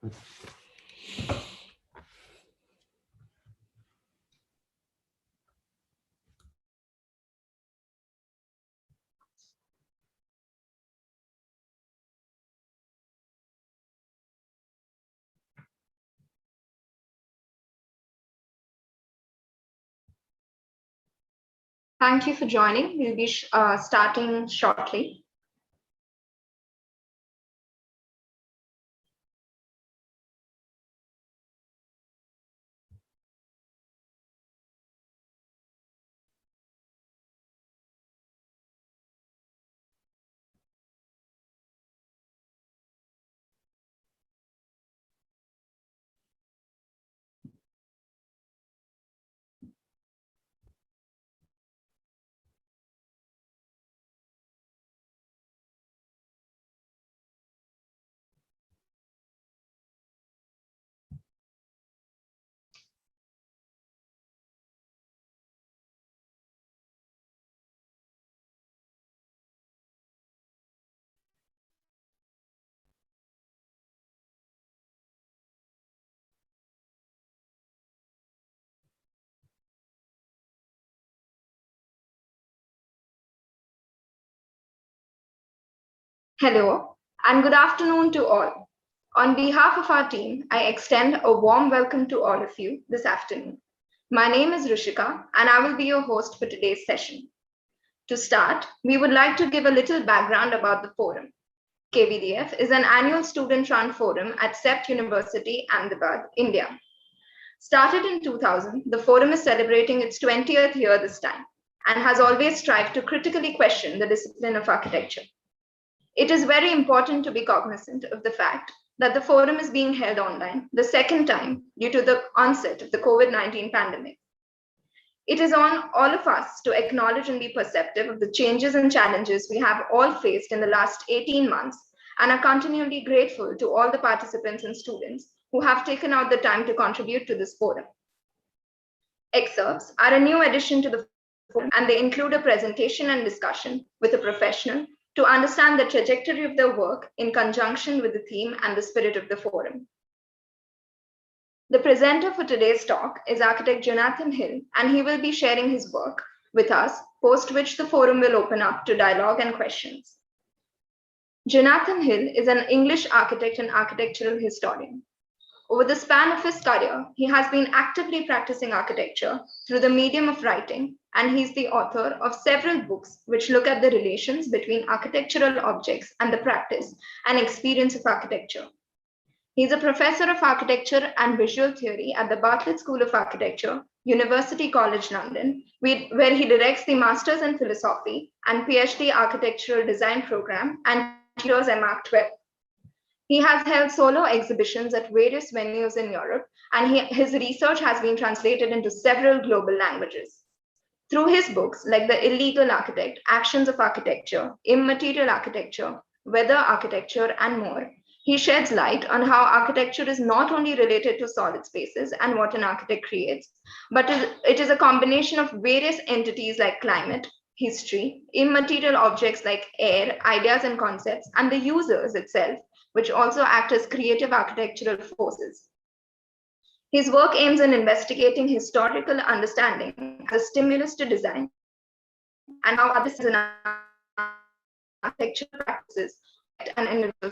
Thank you for joining. We'll be starting shortly. Hello, and good afternoon to all. On behalf of our team, I extend a warm welcome to all of you this afternoon. My name is Rishika, and I will be your host for today's session. To start, we would like to give a little background about the forum. KVDF is an annual student-run forum at CEPT University, Ahmedabad, India. Started in 2000, the forum is celebrating its 20th year this time and has always strived to critically question the discipline of architecture. It is very important to be cognizant of the fact that the forum is being held online the second time due to the onset of the COVID-19 pandemic. It is on all of us to acknowledge and be perceptive of the changes and challenges we have all faced in the last 18 months and are continually grateful to all the participants and students who have taken out the time to contribute to this forum. Excerpts are a new addition to the forum, and they include a presentation and discussion with a professional to understand the trajectory of their work in conjunction with the theme and the spirit of the forum. The presenter for today's talk is architect Johnathan Hill, and he will be sharing his work with us, post which the forum will open up to dialogue and questions. Johnathan Hill is an English architect and architectural historian. Over the span of his career, he has been actively practicing architecture through the medium of writing, and he's the author of several books which look at the relations between architectural objects and the practice and experience of architecture. He's a professor of architecture and visual theory at the Bartlett School of Architecture, University College London, where he directs the Masters in Philosophy and PhD Architectural Design program and tutors MArch 12. He has held solo exhibitions at various venues in Europe, and his research has been translated into several global languages. Through his books like The Illegal Architect, Actions of Architecture, Immaterial Architecture, Weather Architecture, and more, he sheds light on how architecture is not only related to solid spaces and what an architect creates, but it is a combination of various entities like climate, history, immaterial objects like air, ideas and concepts, and the users itself, which also act as creative architectural forces. His work aims in investigating historical understanding as a stimulus to design and how others in architectural practices and individual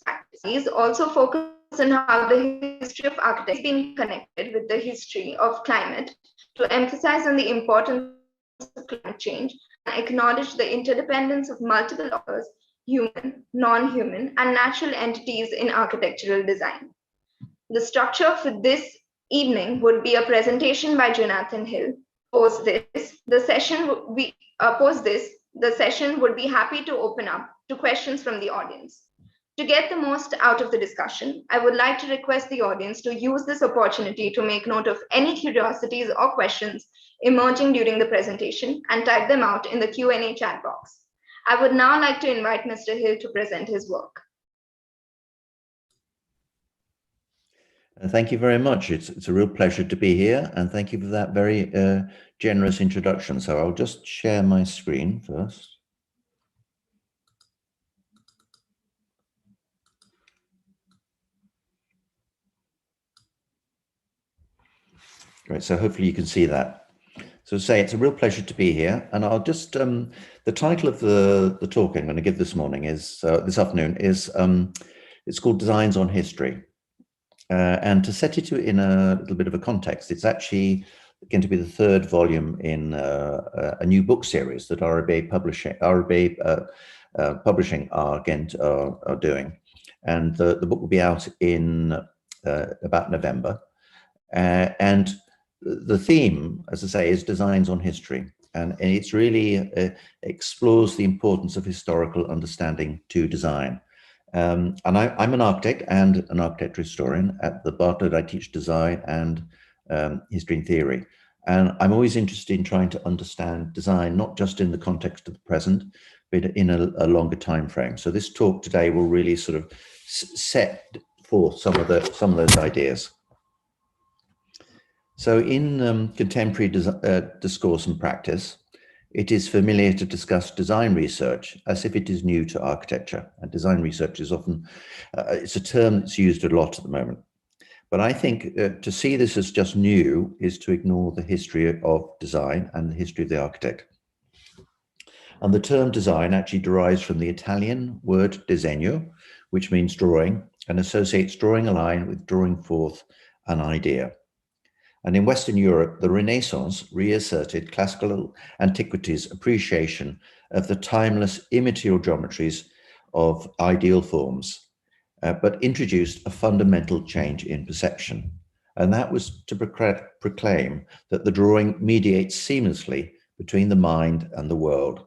practices. He also focuses on how the history of architecture has been connected with the history of climate to emphasize on the importance of climate change and acknowledge the interdependence of multiple authors, human, non-human, and natural entities in architectural design. The structure for this evening would be a presentation by Johnathan Hill. Post this, the session would be happy to open up to questions from the audience. To get the most out of the discussion, I would like to request the audience to use this opportunity to make note of any curiosities or questions emerging during the presentation and type them out in the Q&A chat box. I would now like to invite Mr. Hill to present his work. Thank you very much. It's a real pleasure to be here, and thank you for that very generous introduction. So I'll just share my screen first. Great, so hopefully you can see that. So say it's a real pleasure to be here, and I'll just, the title of the talk I'm going to give this morning is, this afternoon is, it's called Designs on History. And to set it in a little bit of a context, it's actually going to be the third volume in a new book series that RBA Publishing are doing. And the book will be out in about November. And the theme, as I say, is Designs on History. And it's really explores the importance of historical understanding to design. And I'm an architect and an architecture historian. At the Bartlett, I teach design and history and theory. And I'm always interested in trying to understand design, not just in the context of the present, but in a longer time frame. So this talk today will really sort of set forth some of those ideas. So in contemporary discourse and practice, it is familiar to discuss design research as if it is new to architecture. And design research is often, it's a term that's used a lot at the moment. But I think to see this as just new is to ignore the history of design and the history of the architect. And the term design actually derives from the Italian word disegno, which means drawing, and associates drawing a line with drawing forth an idea. And in Western Europe, the Renaissance reasserted classical antiquity's appreciation of the timeless immaterial geometries of ideal forms, but introduced a fundamental change in perception. And that was to proclaim that the drawing mediates seamlessly between the mind and the world,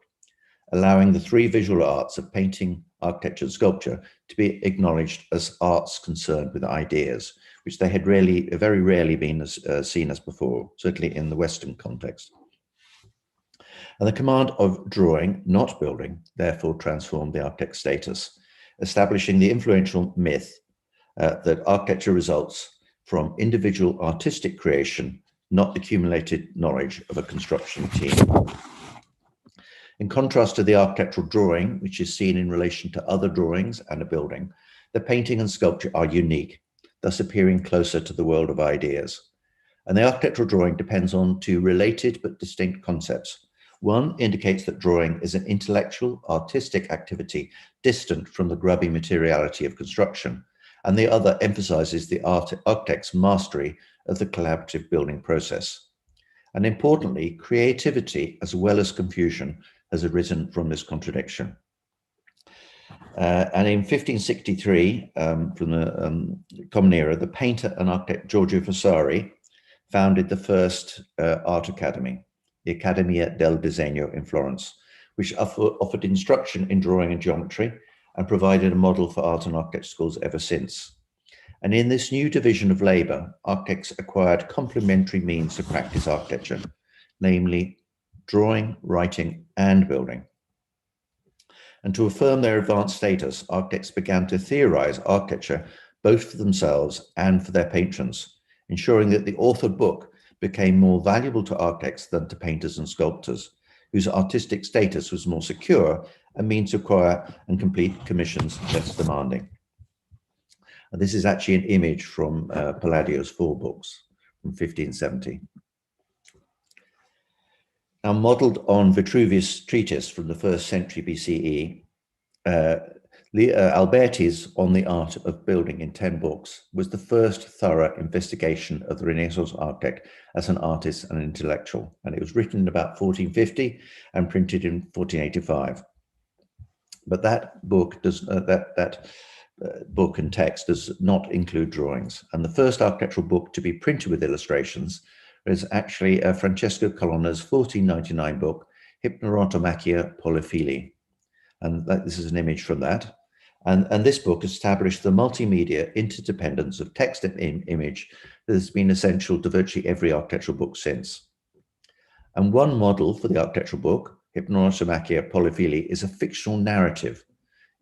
allowing the three visual arts of painting, architecture, and sculpture to be acknowledged as arts concerned with ideas, which they had very rarely been seen as before, certainly in the Western context. And the command of drawing, not building, therefore transformed the architect's status, establishing the influential myth that architecture results from individual artistic creation, not accumulated knowledge of a construction team. In contrast to the architectural drawing, which is seen in relation to other drawings and a building, the painting and sculpture are unique, thus appearing closer to the world of ideas. And the architectural drawing depends on two related but distinct concepts. One indicates that drawing is an intellectual, artistic activity distant from the grubby materiality of construction, and the other emphasizes the architect's mastery of the collaborative building process. And importantly, creativity as well as confusion has arisen from this contradiction. And in 1563, from the Common Era, the painter and architect Giorgio Vasari founded the first art academy, the Accademia del Disegno in Florence, which offered instruction in drawing and geometry and provided a model for art and architecture schools ever since. And in this new division of labor, architects acquired complementary means to practice architecture, namely drawing, writing, and building. And to affirm their advanced status, architects began to theorize architecture both for themselves and for their patrons, ensuring that the authored book became more valuable to architects than to painters and sculptors, whose artistic status was more secure and means to acquire and complete commissions less demanding. And this is actually an image from Palladio's 4 books from 1570. Now, modeled on Vitruvius' treatise from the 1st century BCE, Alberti's On the Art of Building in 10 books was the first thorough investigation of the Renaissance architect as an artist and intellectual, and it was written in about 1450 and printed in 1485. But that book book and text does not include drawings, and the first architectural book to be printed with illustrations is actually Francesco Colonna's 1499 book, Hypnerotomachia Polyphili. And this is an image from that. And this book established the multimedia interdependence of text and image that has been essential to virtually every architectural book since. And one model for the architectural book, Hypnerotomachia Polyphili, is a fictional narrative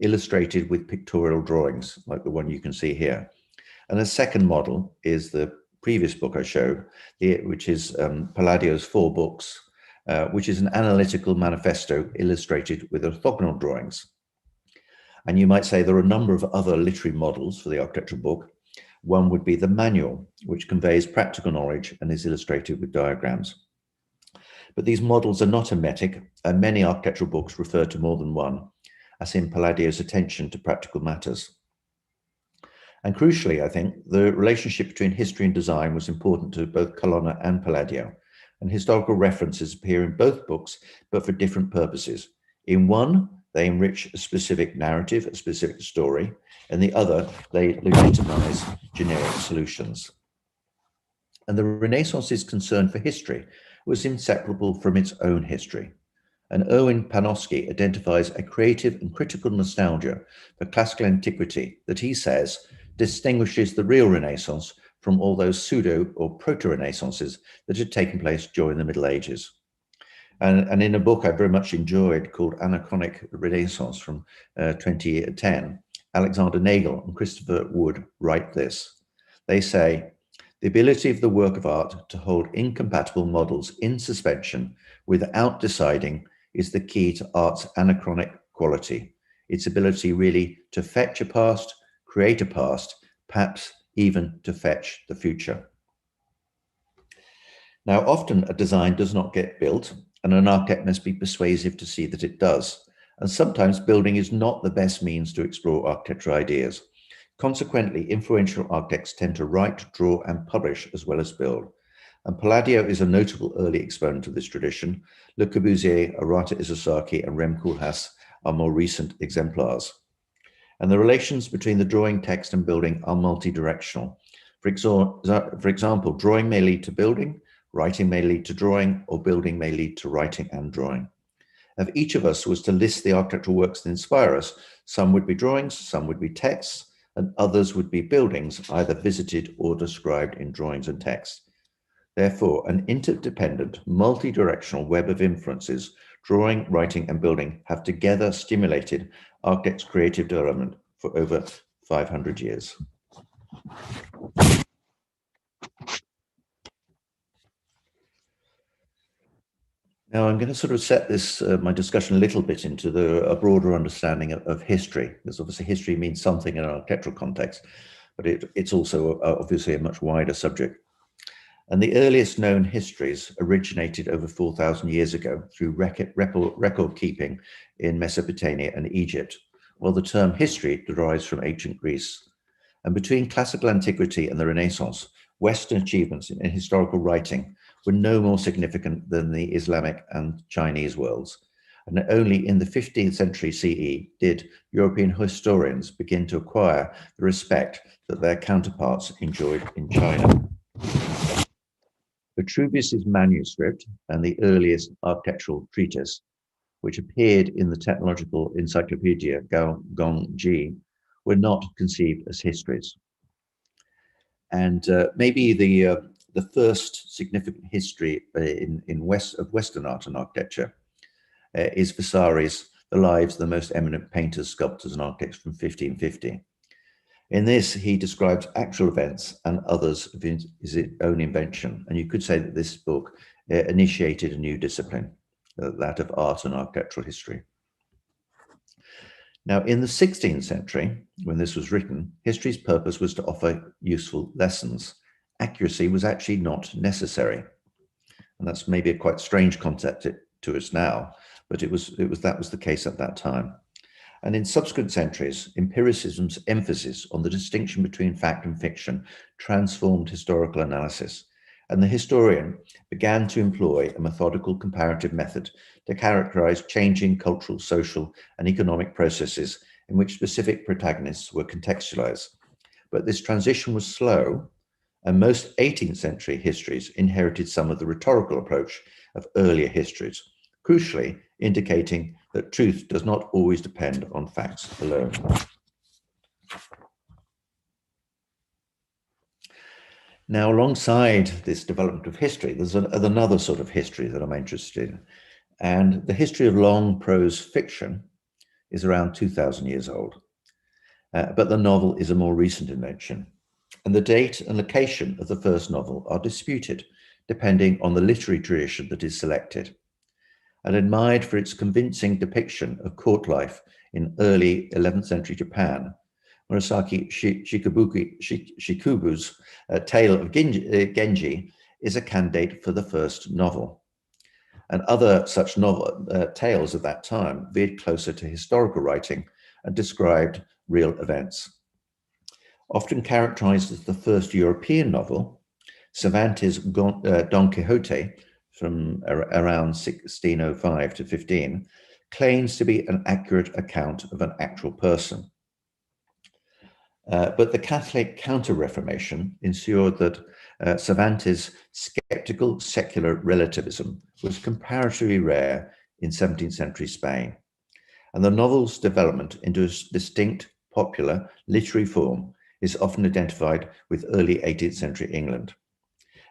illustrated with pictorial drawings, like the one you can see here. And a second model is the previous book I showed, which is Palladio's 4 books, which is an analytical manifesto illustrated with orthogonal drawings. And you might say there are a number of other literary models for the architectural book, One would be the manual, which conveys practical knowledge and is illustrated with diagrams. But these models are not hermetic, and many architectural books refer to more than one, as in Palladio's attention to practical matters. And crucially, I think, the relationship between history and design was important to both Colonna and Palladio, and historical references appear in both books, but for different purposes. In one, they enrich a specific narrative, a specific story, and the other, they legitimize generic solutions. And the Renaissance's concern for history was inseparable from its own history. And Erwin Panofsky identifies a creative and critical nostalgia for classical antiquity that he says distinguishes the real Renaissance from all those pseudo or proto-Renaissances that had taken place during the Middle Ages. And in a book I very much enjoyed called Anachronic Renaissance from 2010, Alexander Nagel and Christopher Wood write this. They say, the ability of the work of art to hold incompatible models in suspension without deciding is the key to art's anachronic quality. Its ability really to fetch a past, create a past, perhaps even to fetch the future. Now, often a design does not get built, and an architect must be persuasive to see that it does. And sometimes building is not the best means to explore architectural ideas. Consequently, influential architects tend to write, draw, and publish as well as build. And Palladio is a notable early exponent of this tradition. Le Corbusier, Arata Isozaki, and Rem Koolhaas are more recent exemplars. And the relations between the drawing, text, and building are multi-directional. For example, drawing may lead to building, writing may lead to drawing, or building may lead to writing and drawing. If each of us was to list the architectural works that inspire us, some would be drawings, some would be texts, and others would be buildings, either visited or described in drawings and text. Therefore, an interdependent, multi-directional web of influences, drawing, writing, and building have together stimulated architects' creative development for over 500 years. Now, I'm going to sort of set this, my discussion a little bit into a broader understanding of history, because obviously history means something in an architectural context, but it's also obviously a much wider subject. And the earliest known histories originated over 4,000 years ago through record keeping in Mesopotamia and Egypt, while the term history derives from ancient Greece. And between classical antiquity and the Renaissance, Western achievements in historical writing were no more significant than the Islamic and Chinese worlds. And only in the 15th century CE did European historians begin to acquire the respect that their counterparts enjoyed in China. Vitruvius's manuscript and the earliest architectural treatise, which appeared in the technological encyclopedia Gongji, were not conceived as histories. And maybe the first significant history of Western art and architecture is Vasari's The Lives of the Most Eminent Painters, Sculptors, and Architects from 1550. In this, he describes actual events and others of his own invention. And you could say that this book initiated a new discipline, that of art and architectural history. Now, in the 16th century, when this was written, history's purpose was to offer useful lessons. Accuracy was actually not necessary. And that's maybe a quite strange concept to us now, but that was the case at that time. And in subsequent centuries, empiricism's emphasis on the distinction between fact and fiction transformed historical analysis. And the historian began to employ a methodical comparative method to characterize changing cultural, social, and economic processes in which specific protagonists were contextualized. But this transition was slow, and most 18th century histories inherited some of the rhetorical approach of earlier histories, crucially indicating that truth does not always depend on facts alone. Now, alongside this development of history, there's another sort of history that I'm interested in. And the history of long prose fiction is around 2,000 years old. But the novel is a more recent invention. And the date and location of the first novel are disputed, depending on the literary tradition that is selected. And admired for its convincing depiction of court life in early 11th century Japan, Murasaki Shikubu's Tale of Genji is a candidate for the first novel. And other such tales of that time veered closer to historical writing and described real events. Often characterized as the first European novel, Cervantes' Don Quixote, from around 1605 to 15, claims to be an accurate account of an actual person. But the Catholic Counter-Reformation ensured that Cervantes' skeptical secular relativism was comparatively rare in 17th century Spain, and the novel's development into a distinct popular literary form is often identified with early 18th century England.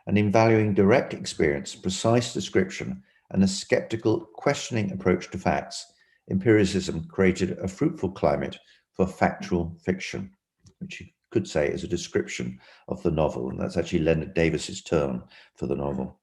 And in valuing direct experience, precise description, and a skeptical, questioning approach to facts, empiricism created a fruitful climate for factual fiction, which you could say is a description of the novel, and that's actually Leonard Davis's term for the novel.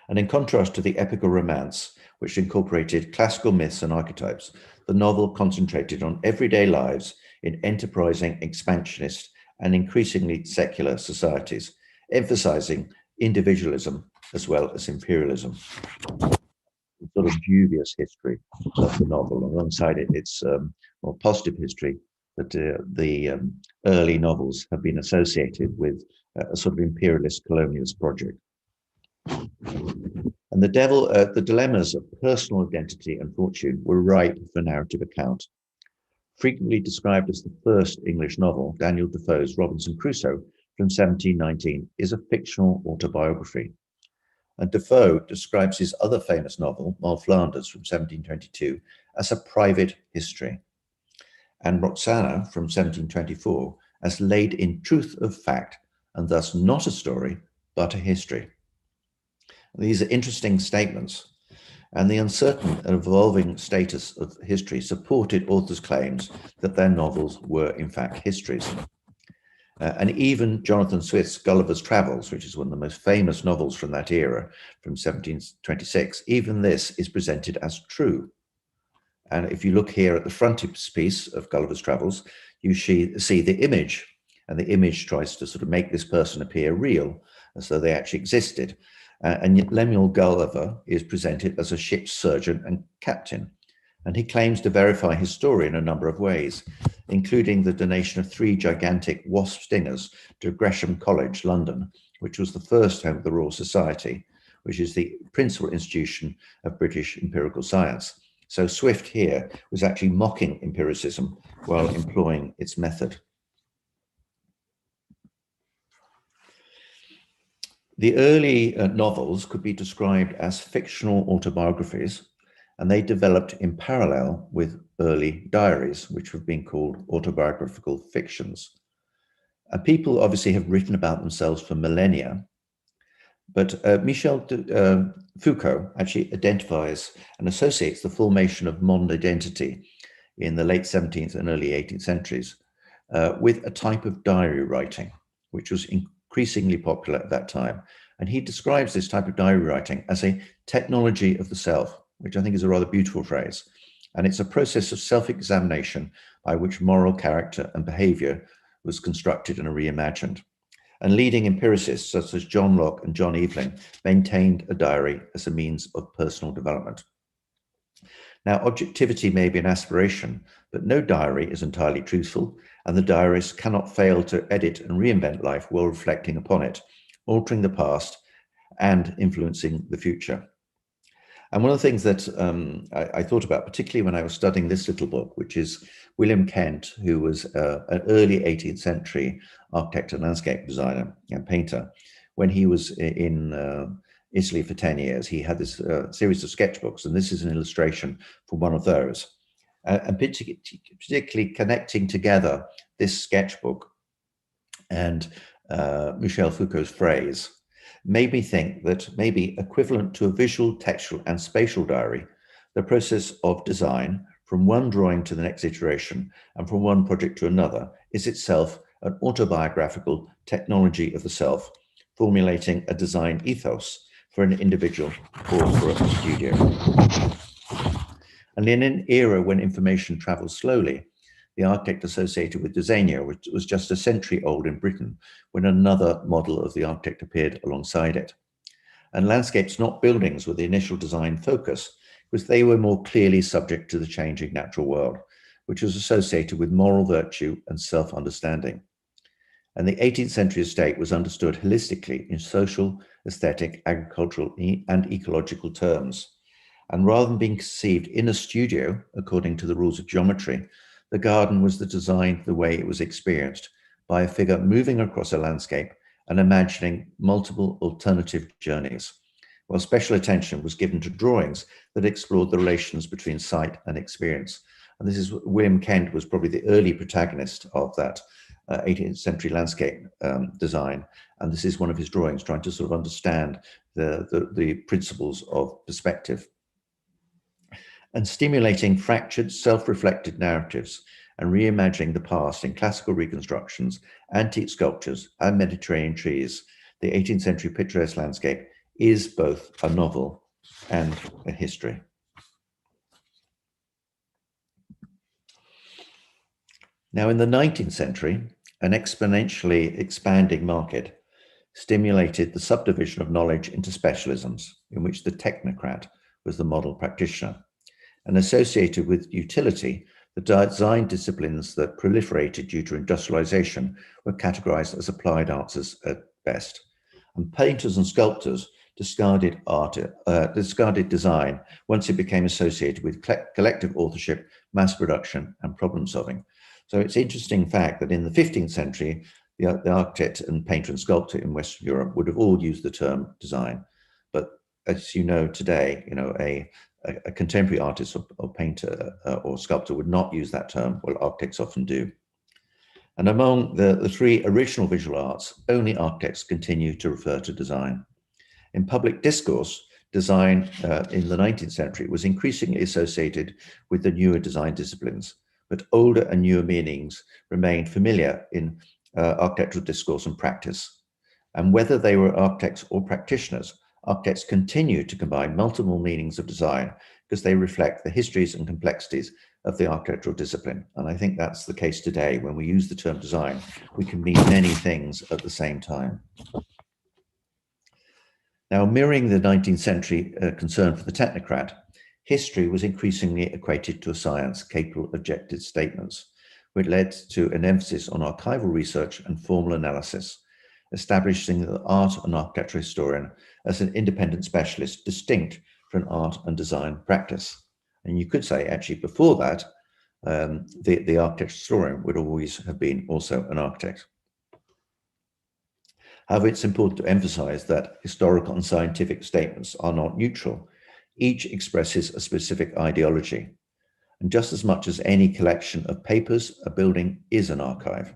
And in contrast to the epical romance, which incorporated classical myths and archetypes, the novel concentrated on everyday lives in enterprising, expansionist, and increasingly secular societies, emphasizing individualism as well as imperialism. The sort of dubious history of the novel, alongside its more positive history, that the early novels have been associated with a sort of imperialist colonialist project. And the dilemmas of personal identity and fortune were ripe for narrative account. Frequently described as the first English novel, Daniel Defoe's Robinson Crusoe from 1719 is a fictional autobiography. And Defoe describes his other famous novel, Moll Flanders from 1722, as a private history, and Roxana from 1724 as laid in truth of fact, and thus not a story, but a history. These are interesting statements, and the uncertain and evolving status of history supported authors' claims that their novels were in fact histories. And even Johnathan Swift's Gulliver's Travels, which is one of the most famous novels from that era, from 1726, even this is presented as true. And if you look here at the frontispiece of Gulliver's Travels, you see the image, and the image tries to sort of make this person appear real, as though they actually existed. And Lemuel Gulliver is presented as a ship's surgeon and captain, and he claims to verify his story in a number of ways, including the donation of 3 gigantic wasp stingers to Gresham College, London, which was the first home of the Royal Society, which is the principal institution of British empirical science. So Swift here was actually mocking empiricism while employing its method. The early novels could be described as fictional autobiographies, and they developed in parallel with early diaries, which have been called autobiographical fictions. And people obviously have written about themselves for millennia, but Michel Foucault actually identifies and associates the formation of modern identity in the late 17th and early 18th centuries with a type of diary writing, which was increasingly popular at that time. And he describes this type of diary writing as a technology of the self, which I think is a rather beautiful phrase. And it's a process of self-examination by which moral character and behavior was constructed and reimagined. And leading empiricists such as John Locke and John Evelyn maintained a diary as a means of personal development. Now, objectivity may be an aspiration, but no diary is entirely truthful, and the diarist cannot fail to edit and reinvent life while reflecting upon it, altering the past and influencing the future. And one of the things that I thought about, particularly when I was studying this little book, which is William Kent, who was an early 18th century architect and landscape designer and painter. When he was in Italy for 10 years, he had this series of sketchbooks, and this is an illustration from one of those. And particularly connecting together this sketchbook and Michel Foucault's phrase, made me think that maybe equivalent to a visual, textual, and spatial diary, the process of design from one drawing to the next iteration and from one project to another is itself an autobiographical technology of the self, formulating a design ethos for an individual or for a studio. And in an era when information travels slowly, the architect associated with designer, which was just a century old in Britain when another model of the architect appeared alongside it. And landscapes, not buildings, were the initial design focus, because they were more clearly subject to the changing natural world, which was associated with moral virtue and self-understanding. And the 18th century estate was understood holistically in social, aesthetic, agricultural, and ecological terms. And rather than being conceived in a studio, according to the rules of geometry, the garden was designed the way it was experienced, by a figure moving across a landscape and imagining multiple alternative journeys, while special attention was given to drawings that explored the relations between sight and experience. And this is William Kent was probably the early protagonist of that 18th century landscape design. And this is one of his drawings, trying to sort of understand the principles of perspective. And stimulating fractured, self-reflected narratives and reimagining the past in classical reconstructions, antique sculptures, and Mediterranean trees, the 18th century picturesque landscape is both a novel and a history. Now, in the 19th century, an exponentially expanding market stimulated the subdivision of knowledge into specialisms, in which the technocrat was the model practitioner. And associated with utility, the design disciplines that proliferated due to industrialization were categorized as applied arts at best. And painters and sculptors discarded design once it became associated with collective authorship, mass production, and problem solving. So it's an interesting fact that in the 15th century, the architect and painter and sculptor in Western Europe would have all used the term design. But as you know today, a contemporary artist or painter or sculptor would not use that term, while architects often do. And among the three original visual arts, only architects continue to refer to design. In public discourse, design in the 19th century was increasingly associated with the newer design disciplines, but older and newer meanings remained familiar in architectural discourse and practice. And whether they were architects or practitioners, architects continue to combine multiple meanings of design because they reflect the histories and complexities of the architectural discipline. And I think that's the case today. When we use the term design, we can mean many things at the same time. Now, mirroring the 19th century concern for the technocrat, history was increasingly equated to a science capable of objective statements, which led to an emphasis on archival research and formal analysis, establishing the art and architecture historian as an independent specialist distinct from art and design practice. And you could say, actually, before that, the architecture historian would always have been also an architect. However, it's important to emphasize that historical and scientific statements are not neutral. Each expresses a specific ideology. And just as much as any collection of papers, a building is an archive.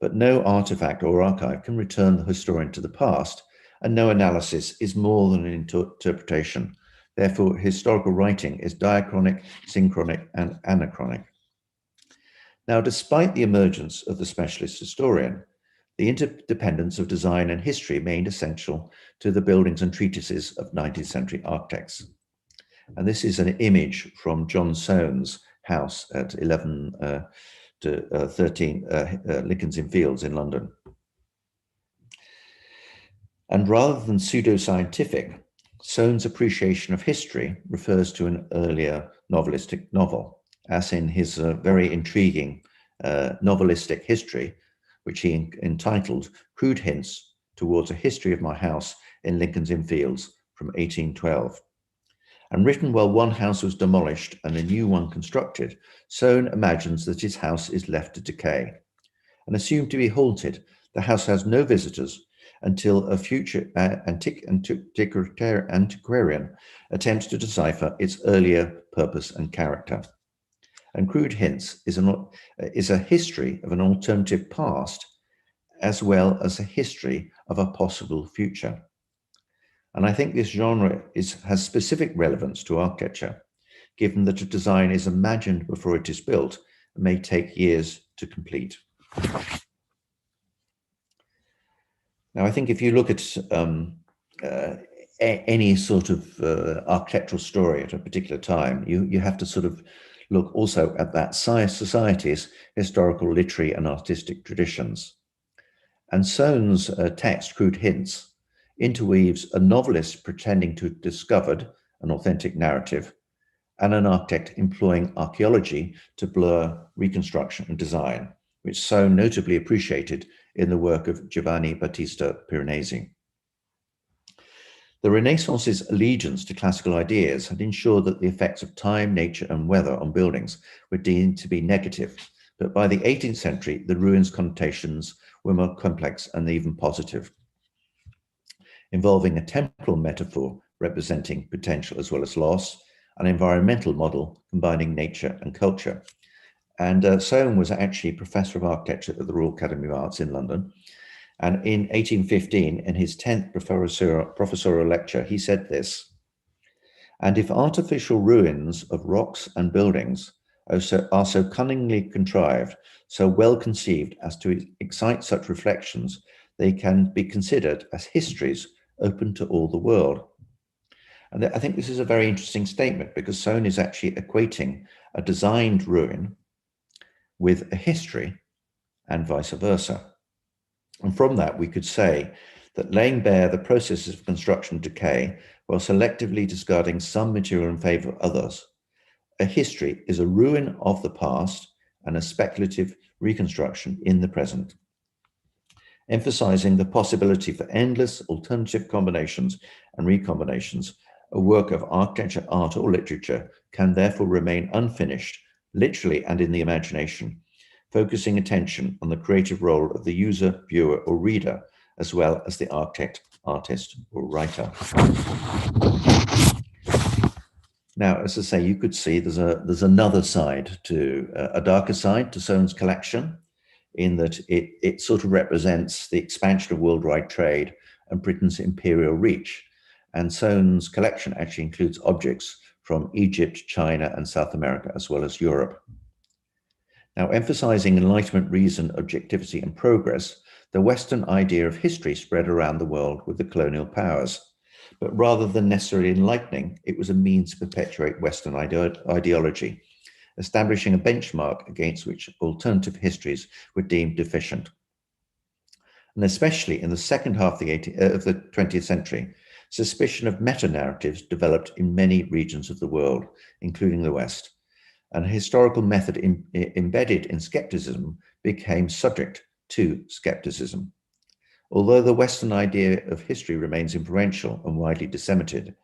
But no artifact or archive can return the historian to the past, and no analysis is more than an interpretation. Therefore, historical writing is diachronic, synchronic, and anachronic. Now, despite the emergence of the specialist historian, the interdependence of design and history remained essential to the buildings and treatises of 19th century architects. And this is an image from John Soane's house at 11 to 13 Lincoln's Inn Fields in London. And rather than pseudoscientific, Soane's appreciation of history refers to an earlier novelistic novel, as in his very intriguing novelistic history, which he entitled Crude Hints Towards a History of My House in Lincoln's Inn Fields from 1812. And written while one house was demolished and a new one constructed, Soane imagines that his house is left to decay. And assumed to be haunted, the house has no visitors until a future antiquarian attempts to decipher its earlier purpose and character. And Crude Hints is a history of an alternative past, as well as a history of a possible future. And I think this genre has specific relevance to architecture, given that a design is imagined before it is built and may take years to complete. Now, I think if you look at any sort of architectural story at a particular time, you have to sort of look also at that society's historical, literary, and artistic traditions. And Soane's text, Crude Hints, interweaves a novelist pretending to have discovered an authentic narrative and an architect employing archaeology to blur reconstruction and design, which Soane notably appreciated in the work of Giovanni Battista Piranesi. The Renaissance's allegiance to classical ideas had ensured that the effects of time, nature, and weather on buildings were deemed to be negative, but by the 18th century, the ruins' connotations were more complex and even positive, involving a temporal metaphor representing potential as well as loss, an environmental model combining nature and culture. And Soane was actually professor of architecture at the Royal Academy of Arts in London. And in 1815, in his 10th professorial lecture, he said this: "And if artificial ruins of rocks and buildings are so cunningly contrived, so well conceived as to excite such reflections, they can be considered as histories open to all the world." And I think this is a very interesting statement, because Soane is actually equating a designed ruin with a history and vice versa. And from that, we could say that laying bare the processes of construction and decay while selectively discarding some material in favor of others, a history is a ruin of the past and a speculative reconstruction in the present, emphasizing the possibility for endless alternative combinations and recombinations. A work of architecture, art, or literature can therefore remain unfinished, literally and in the imagination, focusing attention on the creative role of the user, viewer, or reader, as well as the architect, artist, or writer. Now, as I say, you could see there's another side to, a darker side to Soane's collection, in that it sort of represents the expansion of worldwide trade and Britain's imperial reach. And Soane's collection actually includes objects from Egypt, China, and South America, as well as Europe. Now, emphasizing enlightenment, reason, objectivity, and progress, the Western idea of history spread around the world with the colonial powers. But rather than necessarily enlightening, it was a means to perpetuate Western ideology, establishing a benchmark against which alternative histories were deemed deficient. And especially in the second half of the 20th century, suspicion of meta-narratives developed in many regions of the world, including the West. And a historical method embedded in skepticism became subject to skepticism. Although the Western idea of history remains influential and widely disseminated,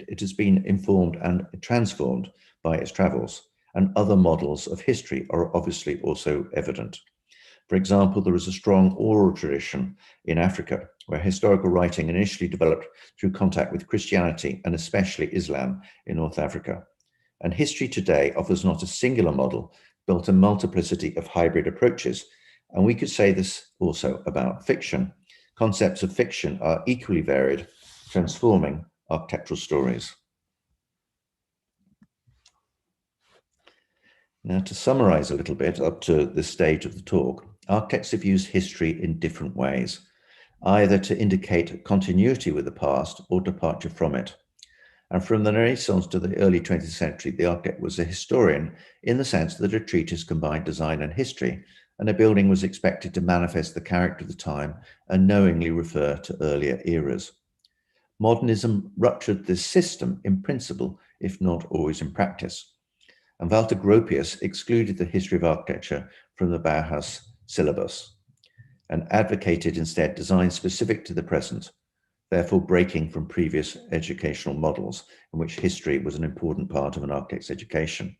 it has been informed and transformed by its travels, and other models of history are obviously also evident. For example, there is a strong oral tradition in Africa, where historical writing initially developed through contact with Christianity and especially Islam in North Africa. And history today offers not a singular model, but a multiplicity of hybrid approaches. And we could say this also about fiction. Concepts of fiction are equally varied, transforming architectural stories. Now, to summarize a little bit up to this stage of the talk, architects have used history in different ways, either to indicate continuity with the past or departure from it. And from the Renaissance to the early 20th century, the architect was a historian in the sense that a treatise combined design and history, and a building was expected to manifest the character of the time and knowingly refer to earlier eras. Modernism ruptured this system in principle, if not always in practice. And Walter Gropius excluded the history of architecture from the Bauhaus syllabus and advocated instead design specific to the present, therefore breaking from previous educational models in which history was an important part of an architect's education.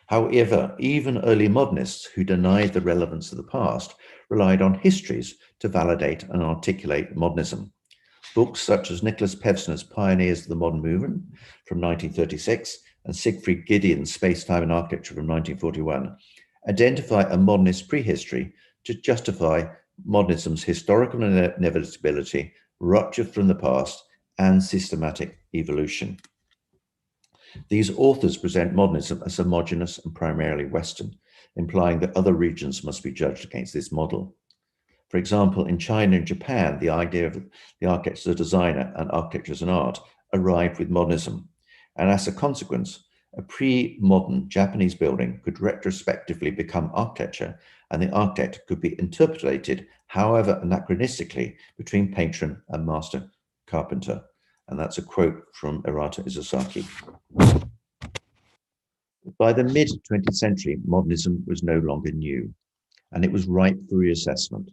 However, even early modernists who denied the relevance of the past relied on histories to validate and articulate modernism. Books such as Nicholas Pevsner's Pioneers of the Modern Movement from 1936 and Siegfried Gideon's Space, Time and Architecture from 1941 identify a modernist prehistory to justify modernism's historical inevitability, rupture from the past, and systematic evolution. These authors present modernism as homogeneous and primarily Western, implying that other regions must be judged against this model. For example, in China and Japan, the idea of the architect as a designer and architecture as an art arrived with modernism. And as a consequence, a pre-modern Japanese building could retrospectively become architecture, and the architect could be interpolated, however anachronistically, between patron and master carpenter. And that's a quote from Erata Izusaki. By the mid-20th century, modernism was no longer new, and it was ripe for reassessment.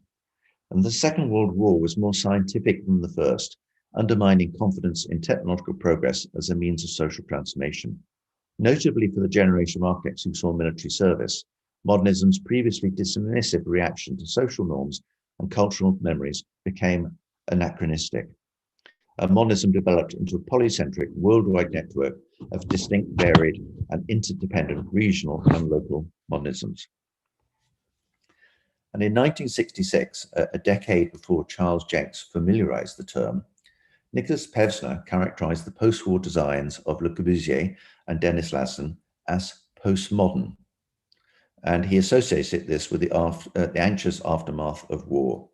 And the Second World War was more scientific than the first, undermining confidence in technological progress as a means of social transformation. Notably for the generation of architects who saw military service, modernism's previously dismissive reaction to social norms and cultural memories became anachronistic. Modernism developed into a polycentric worldwide network of distinct, varied, and interdependent regional and local modernisms. And in 1966, a decade before Charles Jencks familiarized the term, Nicholas Pevsner characterized the post-war designs of Le Corbusier and Denis Laston as postmodern. And he associated this with the anxious aftermath of war.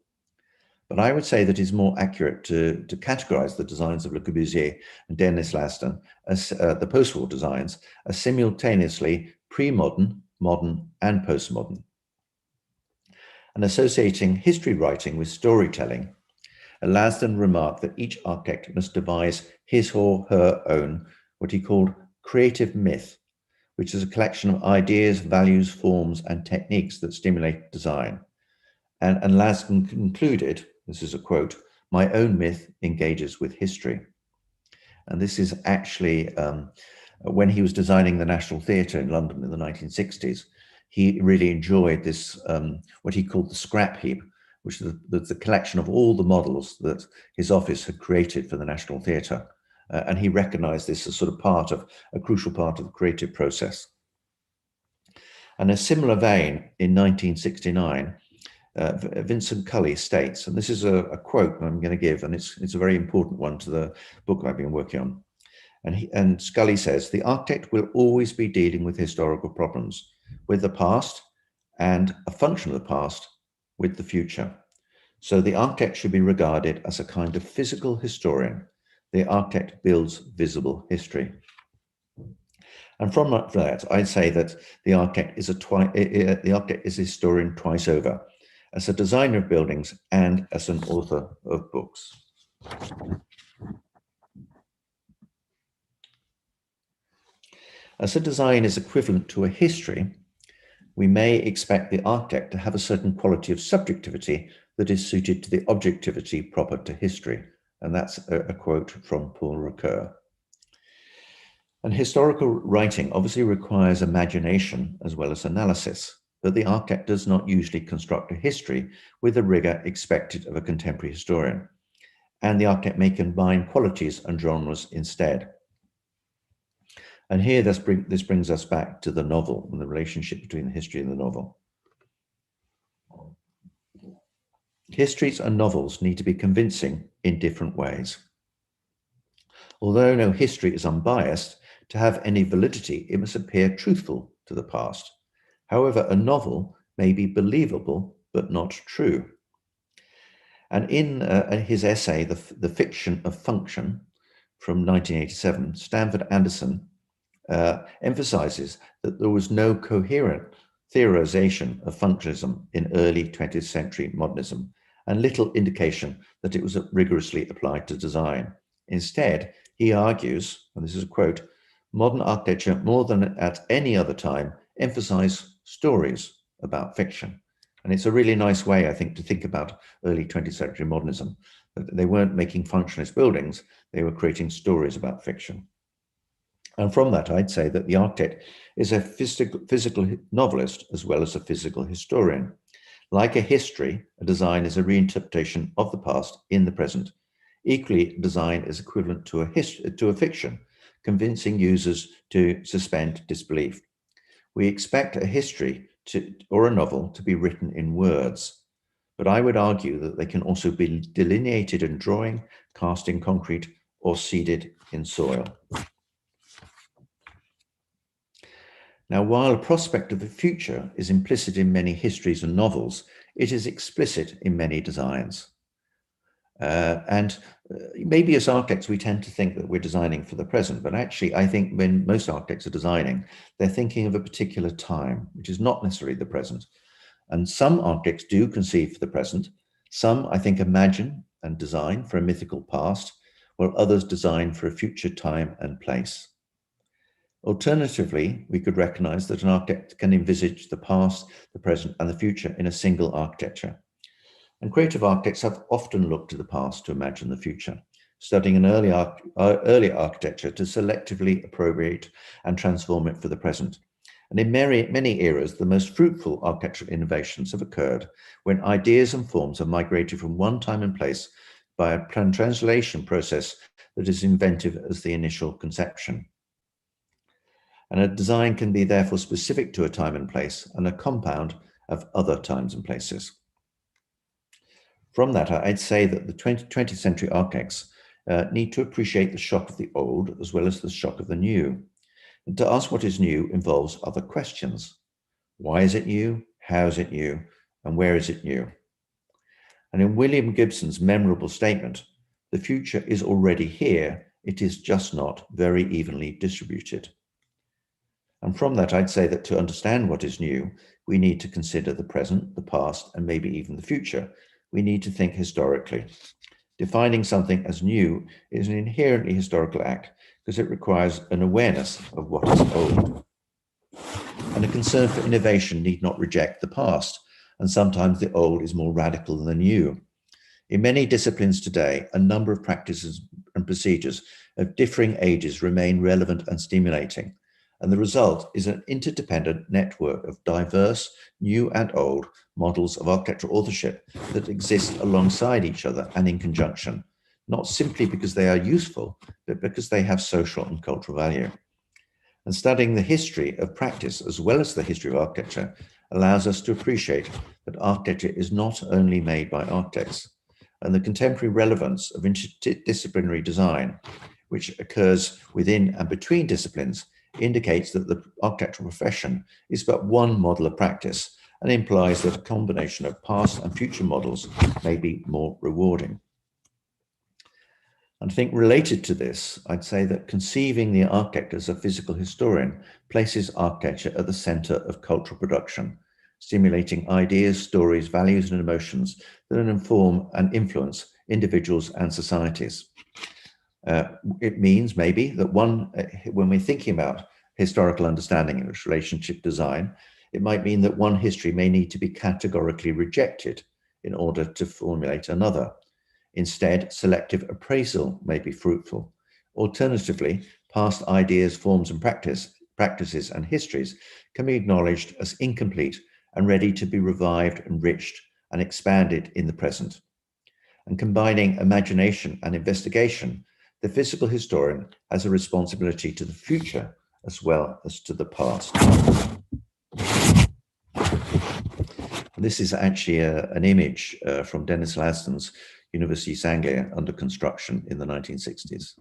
But I would say that it's more accurate to categorize the designs of Le Corbusier and Denis Laston as the post-war designs as simultaneously pre-modern, modern, and postmodern. And associating history writing with storytelling, Laston remarked that each architect must devise his or her own, what he called creative myth, which is a collection of ideas, values, forms, and techniques that stimulate design. And Laston concluded, this is a quote, "My own myth engages with history." And this is actually when he was designing the National Theatre in London in the 1960s, he really enjoyed this, what he called the scrap heap, which is the collection of all the models that his office had created for the National Theatre. And he recognized this as sort of a crucial part of the creative process. And in a similar vein, in 1969, Vincent Cully states, and this is a quote I'm going to give, and it's a very important one to the book I've been working on. And Scully says, "The architect will always be dealing with historical problems, with the past, and a function of the past with the future. So the architect should be regarded as a kind of physical historian. The architect builds visible history." And from that, I'd say that the architect is a historian twice over, as a designer of buildings and as an author of books. As a design is equivalent to a history, we may expect the architect to have a certain quality of subjectivity that is suited to the objectivity proper to history. And that's a quote from Paul Ricoeur. And historical writing obviously requires imagination as well as analysis, but the architect does not usually construct a history with the rigor expected of a contemporary historian. And the architect may combine qualities and genres instead. And here this brings us back to the novel and the relationship between the history and the novel. Histories and novels need to be convincing in different ways. Although no history is unbiased, to have any validity, it must appear truthful to the past. However, a novel may be believable, but not true. And in his essay, The Fiction of Function, from 1987, Stanford Anderson emphasizes that there was no coherent theorization of functionalism in early 20th century modernism, and little indication that it was rigorously applied to design. Instead, he argues, and this is a quote, "Modern architecture, more than at any other time, emphasized stories about fiction." And it's a really nice way, I think, to think about early 20th century modernism. That they weren't making functionalist buildings, they were creating stories about fiction. And from that, I'd say that the architect is a physical novelist as well as a physical historian. Like a history, a design is a reinterpretation of the past in the present. Equally, design is equivalent to a fiction, convincing users to suspend disbelief. We expect a history or a novel to be written in words, but I would argue that they can also be delineated in drawing, cast in concrete, or seeded in soil. Now, while a prospect of the future is implicit in many histories and novels, it is explicit in many designs. And Maybe as architects, we tend to think that we're designing for the present, but actually, I think when most architects are designing, they're thinking of a particular time, which is not necessarily the present. And some architects do conceive for the present. Some, I think, imagine and design for a mythical past, while others design for a future time and place. Alternatively, we could recognize that an architect can envisage the past, the present, and the future in a single architecture. And creative architects have often looked to the past to imagine the future, studying an early architecture to selectively appropriate and transform it for the present. And in many eras, the most fruitful architectural innovations have occurred when ideas and forms have migrated from one time and place by a translation process that is inventive as the initial conception. And a design can be therefore specific to a time and place and a compound of other times and places. From that, I'd say that the 20th century architects need to appreciate the shock of the old as well as the shock of the new. And to ask what is new involves other questions. Why is it new? How is it new? And where is it new? And in William Gibson's memorable statement, the future is already here, it is just not very evenly distributed. And from that, I'd say that to understand what is new, we need to consider the present, the past, and maybe even the future. We need to think historically. Defining something as new is an inherently historical act because it requires an awareness of what is old. And a concern for innovation need not reject the past, and sometimes the old is more radical than the new. In many disciplines today, a number of practices and procedures of differing ages remain relevant and stimulating. And the result is an interdependent network of diverse, new and old models of architectural authorship that exist alongside each other and in conjunction, not simply because they are useful, but because they have social and cultural value. And studying the history of practice as well as the history of architecture allows us to appreciate that architecture is not only made by architects, and the contemporary relevance of interdisciplinary design, which occurs within and between disciplines, indicates that the architectural profession is but one model of practice and implies that a combination of past and future models may be more rewarding. And I think related to this, I'd say that conceiving the architect as a physical historian places architecture at the center of cultural production, stimulating ideas, stories, values, and emotions that inform and influence individuals and societies. It means maybe that when we're thinking about historical understanding in its relationship design, it might mean that one history may need to be categorically rejected in order to formulate another. Instead, selective appraisal may be fruitful. Alternatively, past ideas, forms, and practices and histories can be acknowledged as incomplete and ready to be revived, enriched, and expanded in the present. And combining imagination and investigation, the physical historian has a responsibility to the future as well as to the past. This is actually an image from Dennis Laston's University Sanglia under construction in the 1960s.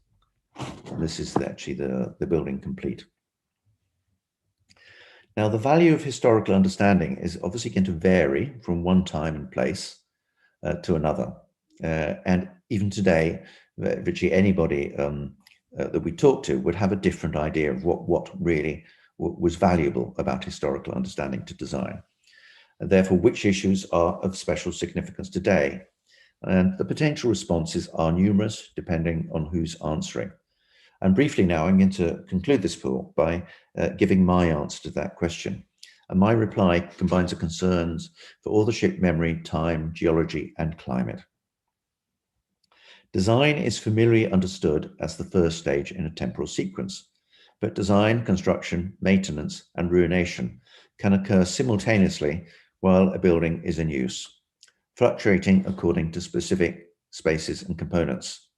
This is actually the building complete. Now, the value of historical understanding is obviously going to vary from one time and place to another. And even today, virtually anybody that we talk to would have a different idea of what really was valuable about historical understanding to design. And therefore, which issues are of special significance today? And the potential responses are numerous, depending on who's answering. And briefly now, I'm going to conclude this talk by giving my answer to that question. And my reply combines the concerns for authorship, memory, time, geology, and climate. Design is familiarly understood as the first stage in a temporal sequence, but design, construction, maintenance, and ruination can occur simultaneously while a building is in use, fluctuating according to specific spaces and components,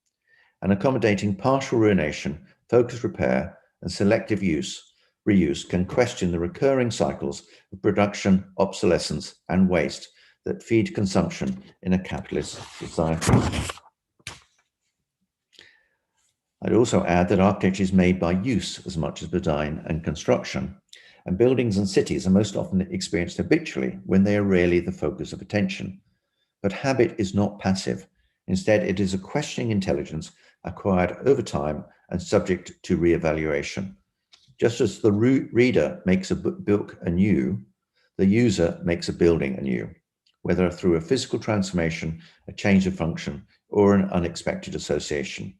and accommodating partial ruination, focused repair, and selective reuse can question the recurring cycles of production, obsolescence, and waste that feed consumption in a capitalist society. I'd also add that architecture is made by use as much as design and construction, and buildings and cities are most often experienced habitually when they are rarely the focus of attention. But habit is not passive. Instead, it is a questioning intelligence acquired over time and subject to re-evaluation. Just as the reader makes a book anew, the user makes a building anew, whether through a physical transformation, a change of function, or an unexpected association.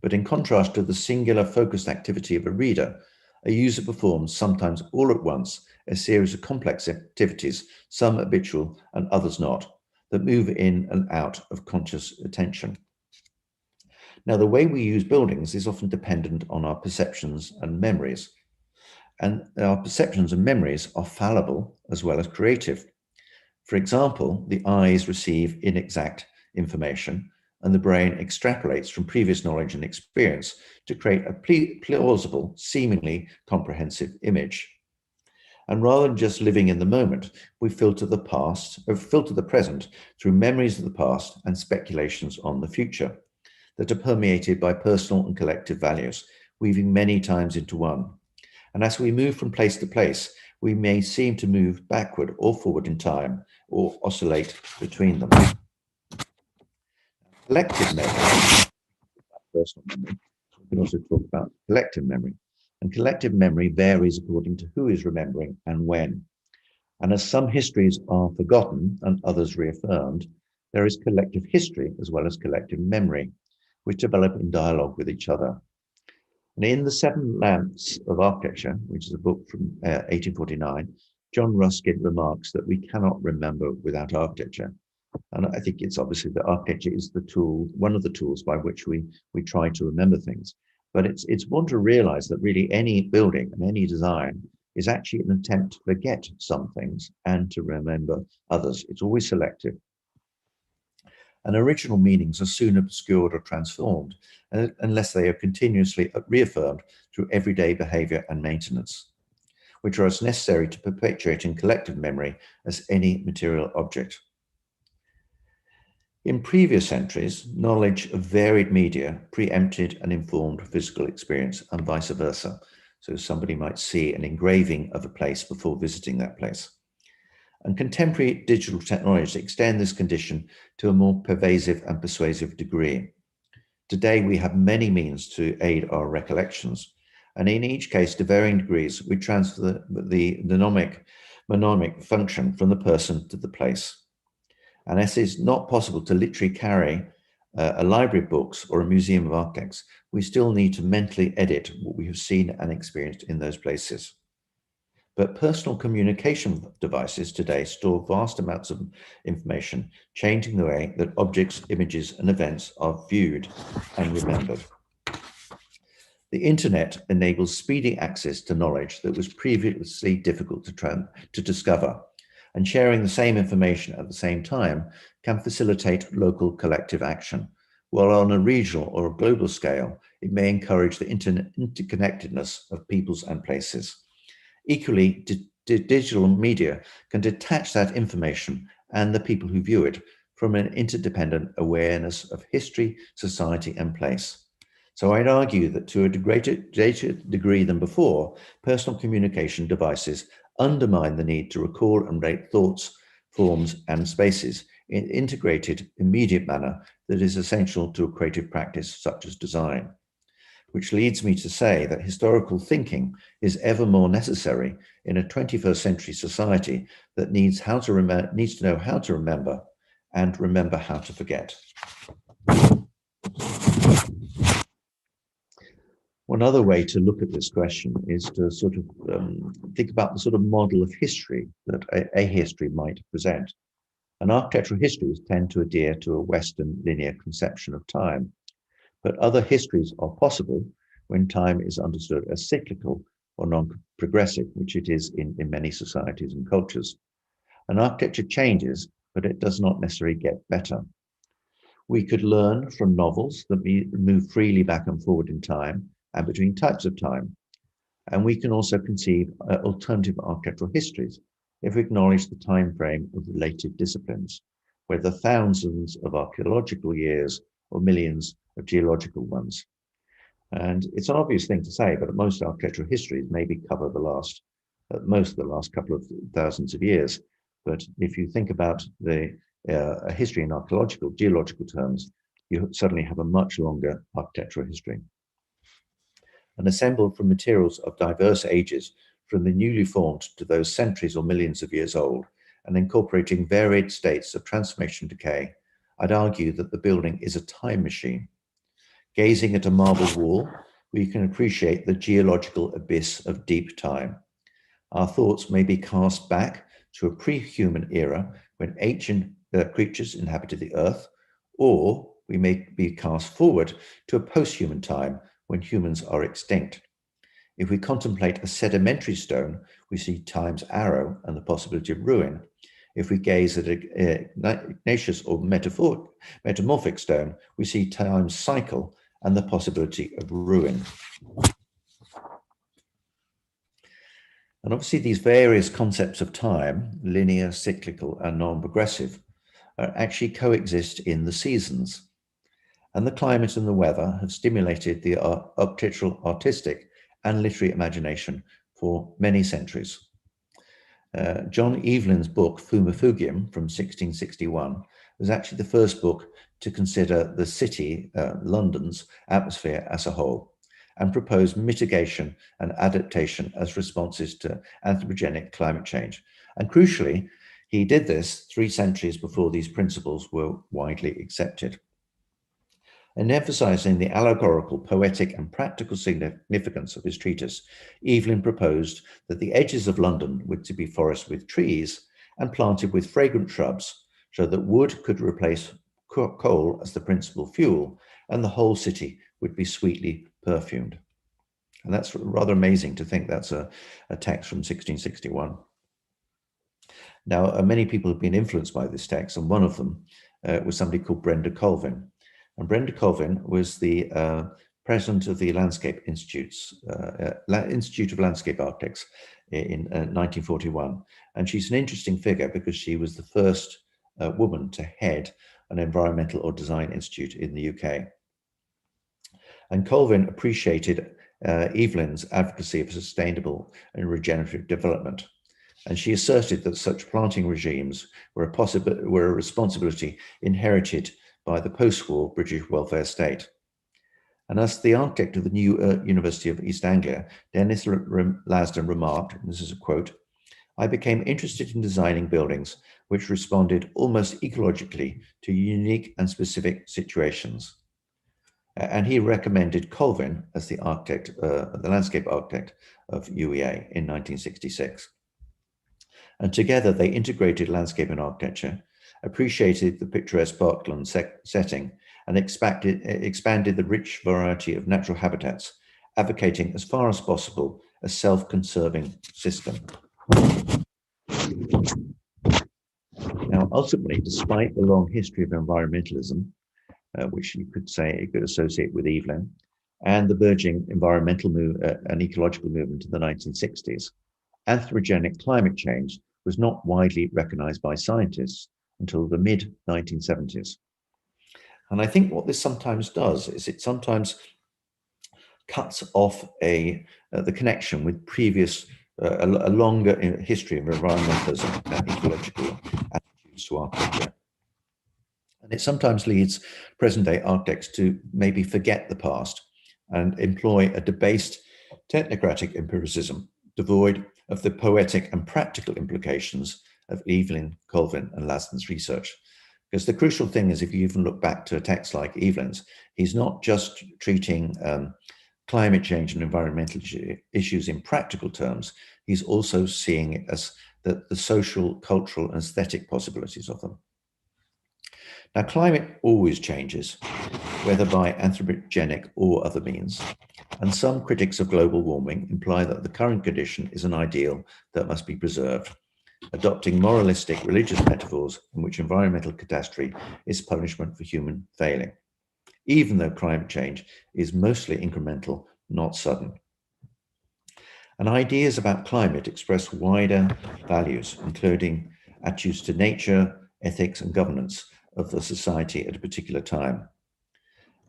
But in contrast to the singular focused activity of a reader, a user performs, sometimes all at once, a series of complex activities, some habitual and others not, that move in and out of conscious attention. Now, the way we use buildings is often dependent on our perceptions and memories. And our perceptions and memories are fallible as well as creative. For example, the eyes receive inexact information, and the brain extrapolates from previous knowledge and experience to create a plausible, seemingly comprehensive image. And rather than just living in the moment, we filter the present through memories of the past and speculations on the future that are permeated by personal and collective values, weaving many times into one. And as we move from place to place, we may seem to move backward or forward in time or oscillate between them. Collective memory, personal memory, we can also talk about collective memory. And collective memory varies according to who is remembering and when. And as some histories are forgotten and others reaffirmed, there is collective history as well as collective memory, which develop in dialogue with each other. And in The Seven Lamps of Architecture, which is a book from 1849, John Ruskin remarks that we cannot remember without architecture. And I think it's obviously that architecture is the tool, one of the tools by which we try to remember things. But it's important to realize that really any building and any design is actually an attempt to forget some things and to remember others. It's always selective. And original meanings are soon obscured or transformed unless they are continuously reaffirmed through everyday behavior and maintenance, which are as necessary to perpetuating collective memory as any material object. In previous centuries, knowledge of varied media preempted and informed physical experience and vice versa. So somebody might see an engraving of a place before visiting that place. And contemporary digital technologies extend this condition to a more pervasive and persuasive degree. Today, we have many means to aid our recollections, and in each case, to varying degrees, we transfer the mnemonic function from the person to the place. And as it's not possible to literally carry a library of books or a museum of architects, we still need to mentally edit what we have seen and experienced in those places. But personal communication devices today store vast amounts of information, changing the way that objects, images, and events are viewed and remembered. The internet enables speedy access to knowledge that was previously difficult to discover, and sharing the same information at the same time can facilitate local collective action, while on a regional or a global scale, it may encourage the interconnectedness of peoples and places. Equally, digital media can detach that information and the people who view it from an interdependent awareness of history, society, and place. So I'd argue that to a greater degree than before, personal communication devices undermine the need to recall and rate thoughts, forms, and spaces in an integrated, immediate manner that is essential to a creative practice such as design. Which leads me to say that historical thinking is ever more necessary in a 21st century society that needs to know how to remember and remember how to forget. One other way to look at this question is to sort of think about the sort of model of history that a history might present. And architectural histories tend to adhere to a Western linear conception of time, but other histories are possible when time is understood as cyclical or non-progressive, which it is in many societies and cultures. And architecture changes, but it does not necessarily get better. We could learn from novels that move freely back and forward in time and between types of time. And we can also conceive alternative architectural histories if we acknowledge the time frame of related disciplines, whether thousands of archaeological years or millions of geological ones. And it's an obvious thing to say, but most architectural histories maybe cover most of the last couple of thousands of years. But if you think about the a history in archaeological, geological terms, you suddenly have a much longer architectural history. And assembled from materials of diverse ages, from the newly formed to those centuries or millions of years old, and incorporating varied states of transformation and decay, I'd argue that the building is a time machine. Gazing at a marble wall, we can appreciate the geological abyss of deep time. Our thoughts may be cast back to a pre-human era when ancient creatures inhabited the earth, or we may be cast forward to a post-human time when humans are extinct. If we contemplate a sedimentary stone, we see time's arrow and the possibility of ruin. If we gaze at a igneous or metamorphic stone, we see time's cycle and the possibility of ruin. And obviously these various concepts of time, linear, cyclical, and non-progressive, actually coexist in the seasons. And the climate and the weather have stimulated the architectural, artistic, and literary imagination for many centuries. John Evelyn's book, Fumifugium, from 1661, was actually the first book to consider the city, London's atmosphere as a whole, and proposed mitigation and adaptation as responses to anthropogenic climate change. And crucially, he did this 3 centuries before these principles were widely accepted. And emphasizing the allegorical, poetic, and practical significance of his treatise, Evelyn proposed that the edges of London were to be forested with trees and planted with fragrant shrubs, so that wood could replace coal as the principal fuel, and the whole city would be sweetly perfumed. And that's rather amazing to think that's a text from 1661. Now, many people have been influenced by this text, and one of them was somebody called Brenda Colvin. And Brenda Colvin was the president of the Landscape Institute of Landscape Architects in 1941. And she's an interesting figure because she was the first woman to head an environmental or design institute in the UK. And Colvin appreciated Evelyn's advocacy for sustainable and regenerative development. And she asserted that such planting regimes were a responsibility inherited by the post-war British welfare state. And as the architect of the new University of East Anglia, Dennis Lasdon remarked, and this is a quote, "I became interested in designing buildings which responded almost ecologically to unique and specific situations." And he recommended Colvin as the architect, the landscape architect of UEA in 1966. And together they integrated landscape and architecture, appreciated the picturesque parkland setting, and expanded the rich variety of natural habitats, advocating as far as possible a self-conserving system. Now, ultimately, despite the long history of environmentalism, which you could say it could associate with Evelyn, and the burgeoning environmental and ecological movement in the 1960s, anthropogenic climate change was not widely recognized by scientists until the mid-1970s. And I think what this sometimes does is it sometimes cuts off the connection with previous, a longer history of environmentalism and ecological attitudes to architecture. And it sometimes leads present-day architects to maybe forget the past and employ a debased technocratic empiricism devoid of the poetic and practical implications of Evelyn, Colvin, and Lasdon's research. Because the crucial thing is, if you even look back to a text like Evelyn's, he's not just treating climate change and environmental issues in practical terms, he's also seeing it as the social, cultural, and aesthetic possibilities of them. Now, climate always changes, whether by anthropogenic or other means, and some critics of global warming imply that the current condition is an ideal that must be preserved, adopting moralistic religious metaphors in which environmental catastrophe is punishment for human failing, even though climate change is mostly incremental, not sudden. And ideas about climate express wider values, including attitudes to nature, ethics, and governance of the society at a particular time.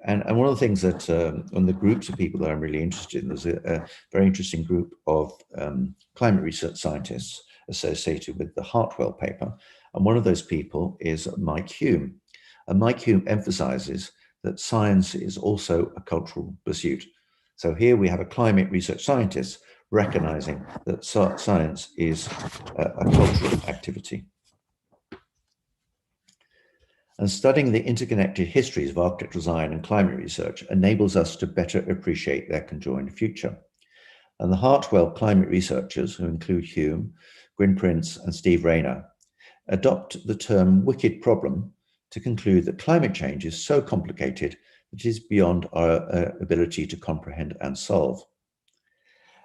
And one of the things that, on the groups of people that I'm really interested in, there's a very interesting group of climate research scientists associated with the Hartwell paper. And one of those people is Mike Hume. And Mike Hume emphasizes that science is also a cultural pursuit. So here we have a climate research scientist recognizing that science is a cultural activity. And studying the interconnected histories of architectural design and climate research enables us to better appreciate their conjoined future. And the Hartwell climate researchers, who include Hume, Gwyn Prince, and Steve Rayner, adopt the term wicked problem to conclude that climate change is so complicated that it is beyond our ability to comprehend and solve.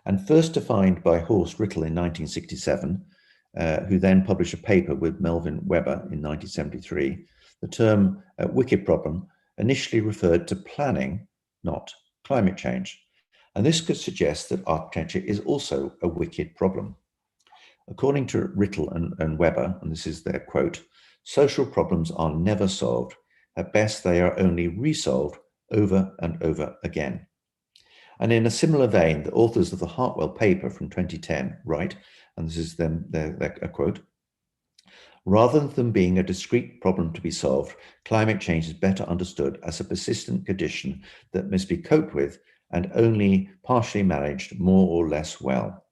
And first defined by Horst Rittel in 1967, who then published a paper with Melvin Webber in 1973, the term wicked problem initially referred to planning, not climate change. And this could suggest that architecture is also a wicked problem. According to Rittel and Webber, and this is their quote, social problems are never solved. At best, they are only resolved over and over again. And in a similar vein, the authors of the Hartwell paper from 2010 write, and this is a quote, rather than being a discrete problem to be solved, climate change is better understood as a persistent condition that must be coped with and only partially managed more or less well.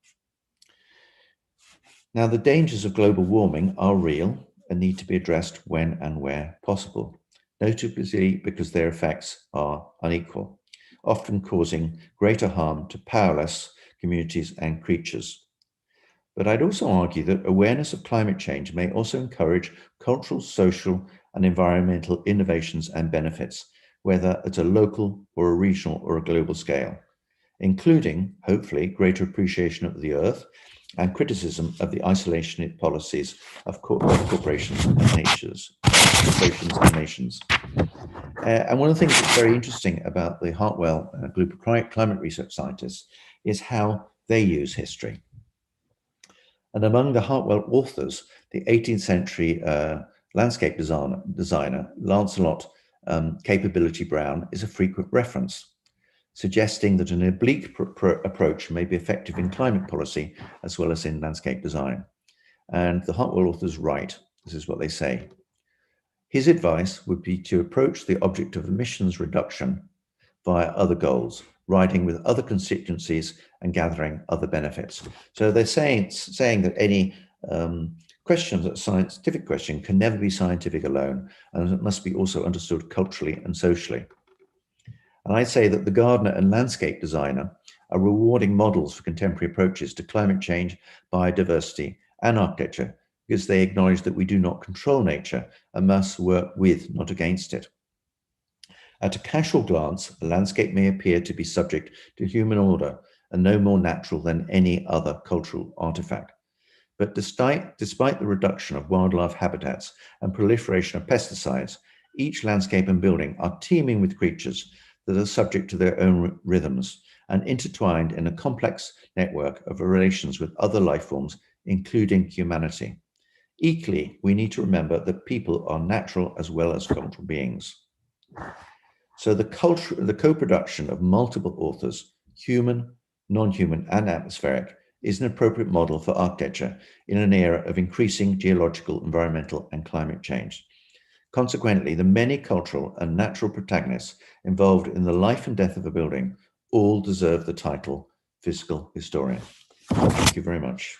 Now, the dangers of global warming are real and need to be addressed when and where possible, notably because their effects are unequal, often causing greater harm to powerless communities and creatures. But I'd also argue that awareness of climate change may also encourage cultural, social, and environmental innovations and benefits, whether at a local or a regional or a global scale, including, hopefully, greater appreciation of the Earth and criticism of the isolationist policies of corporations and nations. And one of the things that's very interesting about the Hartwell group of climate research scientists is how they use history. And among the Hartwell authors, the 18th century landscape designer Lancelot Capability Brown is a frequent reference, suggesting that an oblique approach may be effective in climate policy as well as in landscape design. And the Hartwell authors write, this is what they say. His advice would be to approach the object of emissions reduction via other goals, riding with other constituencies and gathering other benefits. So they're saying that any question, that scientific question, can never be scientific alone, and it must be also understood culturally and socially. And I say that the gardener and landscape designer are rewarding models for contemporary approaches to climate change, biodiversity, and architecture, because they acknowledge that we do not control nature and must work with, not against it. At a casual glance, a landscape may appear to be subject to human order and no more natural than any other cultural artifact. But despite the reduction of wildlife habitats and proliferation of pesticides, each landscape and building are teeming with creatures that are subject to their own rhythms and intertwined in a complex network of relations with other life forms, including humanity. Equally, we need to remember that people are natural as well as cultural beings. So the co-production of multiple authors, human, non-human, and atmospheric, is an appropriate model for architecture in an era of increasing geological, environmental, and climate change. Consequently, the many cultural and natural protagonists involved in the life and death of a building all deserve the title physical historian. Thank you very much.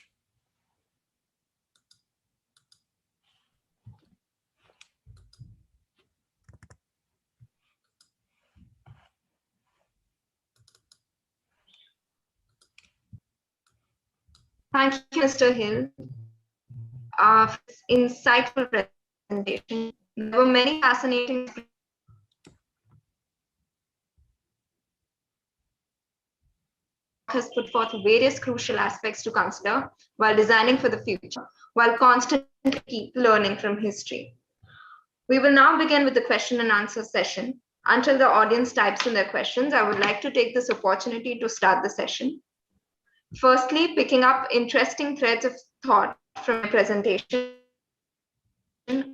Thank you, Mr. Hill, for this insightful presentation. There were many fascinating has put forth various crucial aspects to consider while designing for the future, while constantly keep learning from history. We will now begin with the question and answer session. Until the audience types in their questions, I would like to take this opportunity to start the session. Firstly, picking up interesting threads of thought from my presentation. We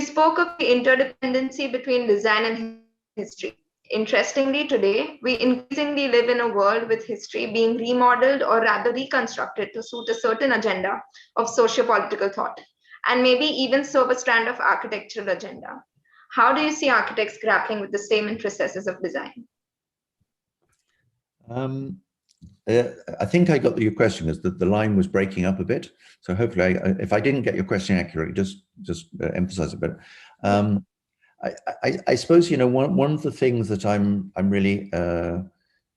spoke of the interdependency between design and history. Interestingly, today, we increasingly live in a world with history being remodeled or rather reconstructed to suit a certain agenda of socio-political thought, and maybe even serve a strand of architectural agenda. How do you see architects grappling with the same processes of design? I think I got your question, is that the line was breaking up a bit. So hopefully, if I didn't get your question accurately, just emphasize it. But I suppose, one of the things that I'm really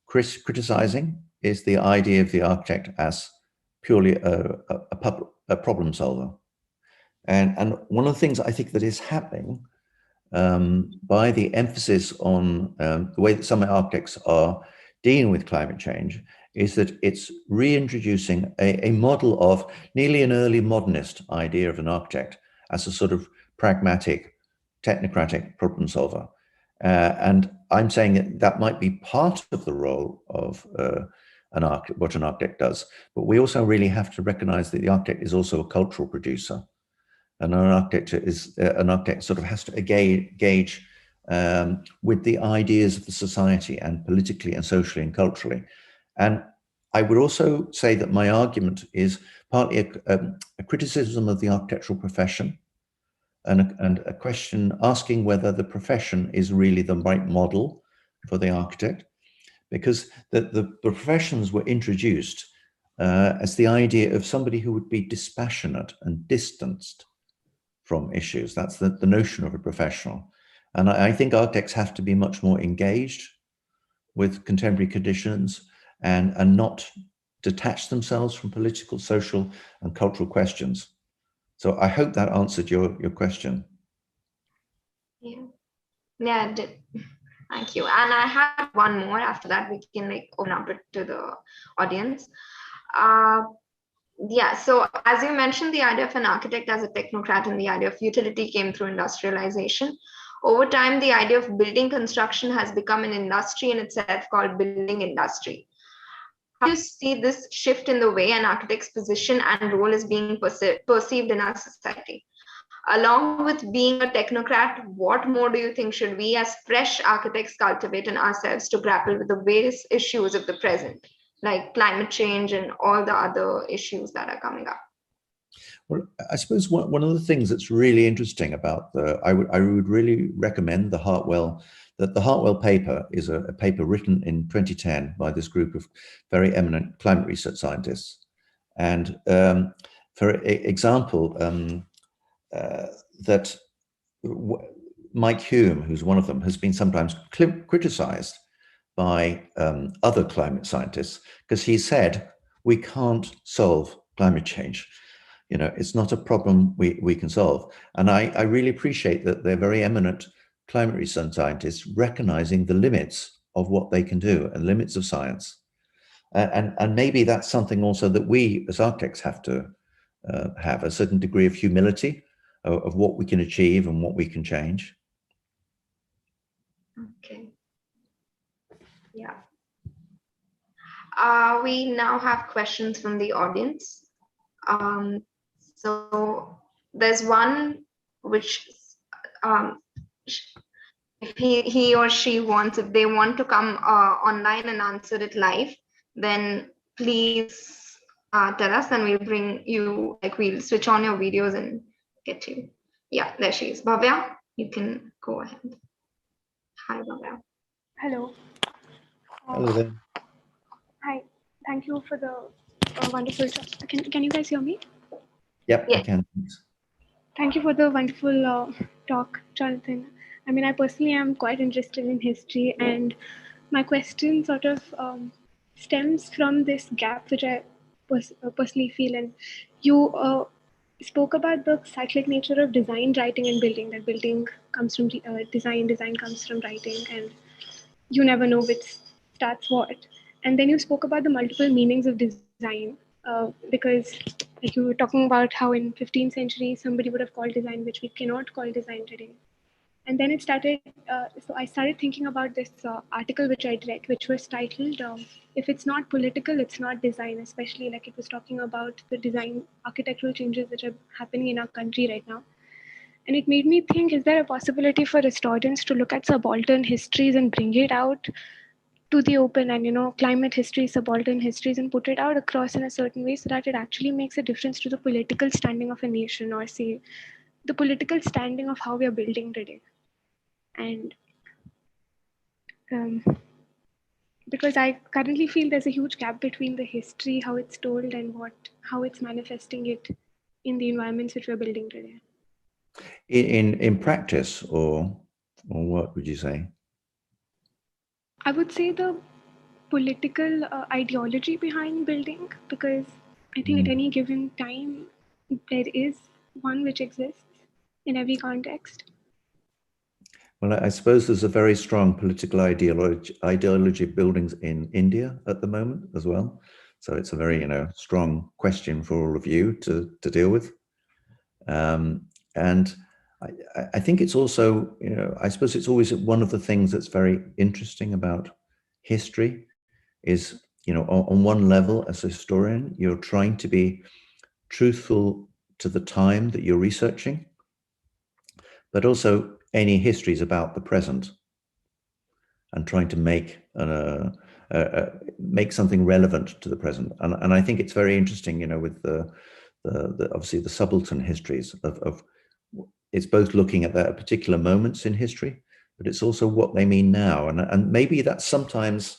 criticizing is the idea of the architect as purely a problem solver. And one of the things I think that is happening by the emphasis on the way that some architects are dealing with climate change is that it's reintroducing a model of nearly an early modernist idea of an architect as a sort of pragmatic, technocratic problem solver. And I'm saying that might be part of the role of what an architect does, but we also really have to recognize that the architect is also a cultural producer. And an architect sort of has to engage with the ideas of the society, and politically and socially and culturally. And I would also say that my argument is partly a criticism of the architectural profession, and a question asking whether the profession is really the right model for the architect, because the professions were introduced as the idea of somebody who would be dispassionate and distanced from issues. That's the notion of a professional. And I think architects have to be much more engaged with contemporary conditions and not detach themselves from political, social, and cultural questions. So I hope that answered your question. Yeah, it did. Thank you. And I have one more. After that, we can open up it to the audience. Yeah, so as you mentioned, the idea of an architect as a technocrat and the idea of utility came through industrialization. Over time, the idea of building construction has become an industry in itself called building industry. How do you see this shift in the way an architect's position and role is being perceived in our society? Along with being a technocrat, what more do you think should we as fresh architects cultivate in ourselves to grapple with the various issues of the present, like climate change and all the other issues that are coming up? Well, I suppose one of the things that's really interesting about I would really recommend the Hartwell paper is a paper written in 2010 by this group of very eminent climate research scientists. And for example, that Mike Hume, who's one of them, has been sometimes criticized by other climate scientists because he said, we can't solve climate change. It's not a problem we can solve. And I really appreciate that they're very eminent climate research scientists recognizing the limits of what they can do and limits of science. And maybe that's something also that we as architects have to have a certain degree of humility of what we can achieve and what we can change. Okay. Yeah. We now have questions from the audience. So there's one which if he or she wants, if they want to come online and answer it live, then please tell us, and we'll bring you, we'll switch on your videos and get you. Yeah, there she is. Bhavya, you can go ahead. Hi, Bhavya. Hello. Hello there. Hi. Thank you for the wonderful talk. Can you guys hear me? Yep, yeah. I can. Thank you for the wonderful talk, Jonathan. I mean, I personally am quite interested in history, and my question sort of stems from this gap which I personally feel. And you spoke about the cyclic nature of design, writing, and building. That building comes from design comes from writing, and you never know which starts what. And then you spoke about the multiple meanings of design, because like you were talking about how in 15th century somebody would have called design which we cannot call design today. And then it started, so I started thinking about this article which I read, which was titled, if it's not political, it's not design, especially it was talking about the design architectural changes which are happening in our country right now. And it made me think, is there a possibility for historians to look at subaltern histories and bring it out to the open, and climate history, subaltern histories, and put it out across in a certain way so that it actually makes a difference to the political standing of a nation, or say the political standing of how we are building today? And because I currently feel there's a huge gap between the history, how it's told, and how it's manifesting it in the environments which we're building today. In practice, or what would you say? I would say the political ideology behind building, because I think at any given time there is one which exists in every context. Well, I suppose there's a very strong political ideology of buildings in India at the moment as well. So it's a very, strong question for all of you to deal with. And I think it's also, I suppose it's always one of the things that's very interesting about history is, on one level as a historian, you're trying to be truthful to the time that you're researching, but also any history is about the present and trying to make something relevant to the present. And I think it's very interesting, with the obviously the subaltern histories of it's both looking at that particular moments in history, but it's also what they mean now. And maybe that's sometimes,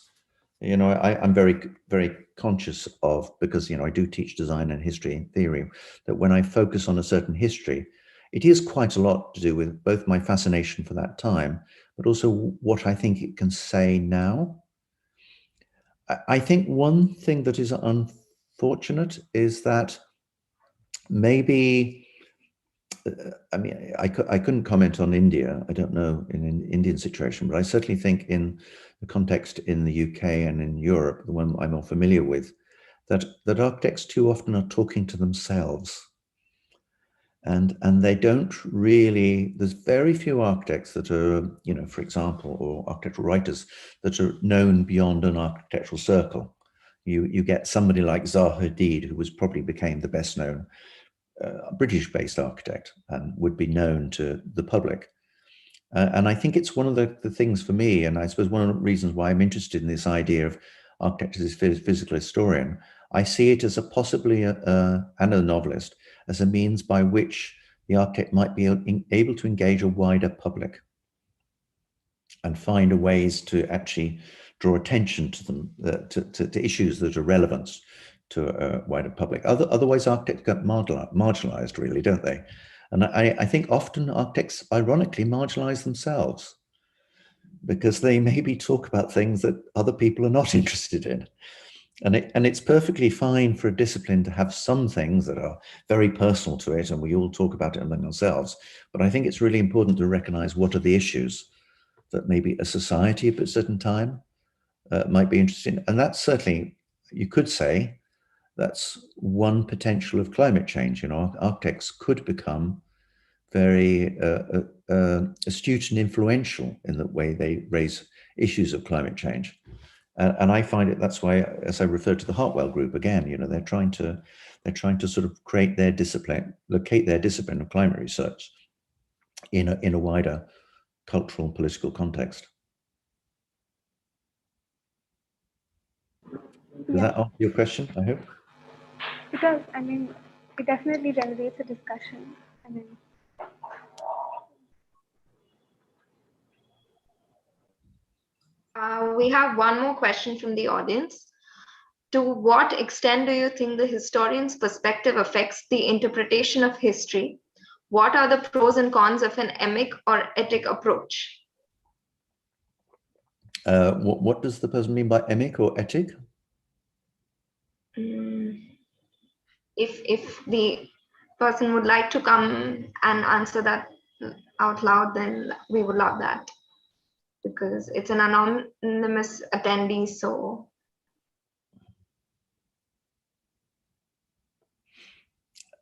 I'm very, very conscious of, because, I do teach design and history and theory, that when I focus on a certain history, it is quite a lot to do with both my fascination for that time, but also what I think it can say now. I think one thing that is unfortunate is that maybe, I couldn't comment on India. I don't know in an Indian situation, but I certainly think in the context in the UK and in Europe, the one I'm more familiar with, that architects too often are talking to themselves. And they don't really, there's very few architects that are, for example, or architectural writers that are known beyond an architectural circle. You get somebody like Zaha Hadid, who probably became the best known British-based architect and would be known to the public. And I think it's one of the things for me, and I suppose one of the reasons why I'm interested in this idea of architecture as a physical historian. I see it as possibly and a novelist, as a means by which the architect might be able to engage a wider public and find ways to actually draw attention to them, to issues that are relevant to a wider public. Otherwise, architects get marginalized, really, don't they? And I think often architects, ironically, marginalize themselves because they maybe talk about things that other people are not interested in. And it's perfectly fine for a discipline to have some things that are very personal to it, and we all talk about it among ourselves. But I think it's really important to recognize what are the issues that maybe a society at a certain time might be interested in. And that's certainly, you could say, that's one potential of climate change. Architects could become very astute and influential in the way they raise issues of climate change. And I find it, that's why, as I refer to the Hartwell group again, they're trying to sort of create their discipline, locate their discipline of climate research in a wider cultural and political context. Does that answer your question, I hope? It does. It definitely generates a discussion. We have one more question from the audience. To what extent do you think the historian's perspective affects the interpretation of history? What are the pros and cons of an emic or etic approach? What does the person mean by emic or etic? If the person would like to come and answer that out loud, then we would love that, because it's an anonymous attendee, so.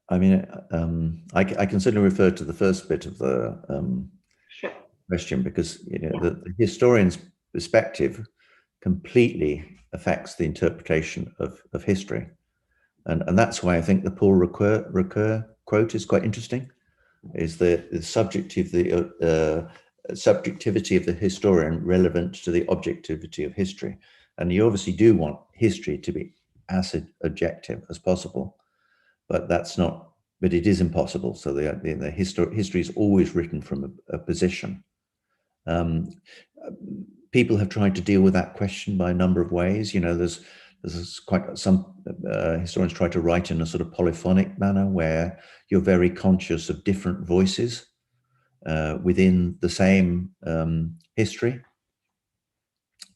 I can certainly refer to the first bit of the Sure. question, because the historian's perspective completely affects the interpretation of history. And that's why I think the Paul Ricoeur quote is quite interesting, Is the subjectivity of the historian relevant to the objectivity of history? And you obviously do want history to be as objective as possible, but that's not. But it is impossible. So the history is always written from a position. People have tried to deal with that question by a number of ways. There's quite some historians try to write in a sort of polyphonic manner where you're very conscious of different voices within the same history.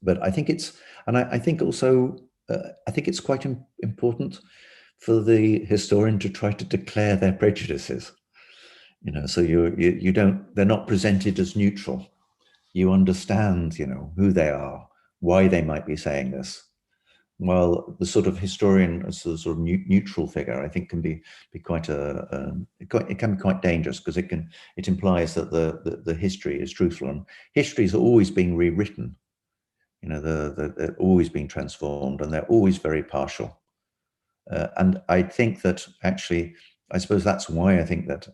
But I think I think also, I think it's quite important for the historian to try to declare their prejudices. So you don't, they're not presented as neutral. You understand, who they are, why they might be saying this. While the sort of historian as a sort of neutral figure, I think can be quite it can be quite dangerous, because it implies that the history is truthful, and history is always being rewritten. They're always being transformed, and they're always very partial. And I think that actually, I suppose that's why I think that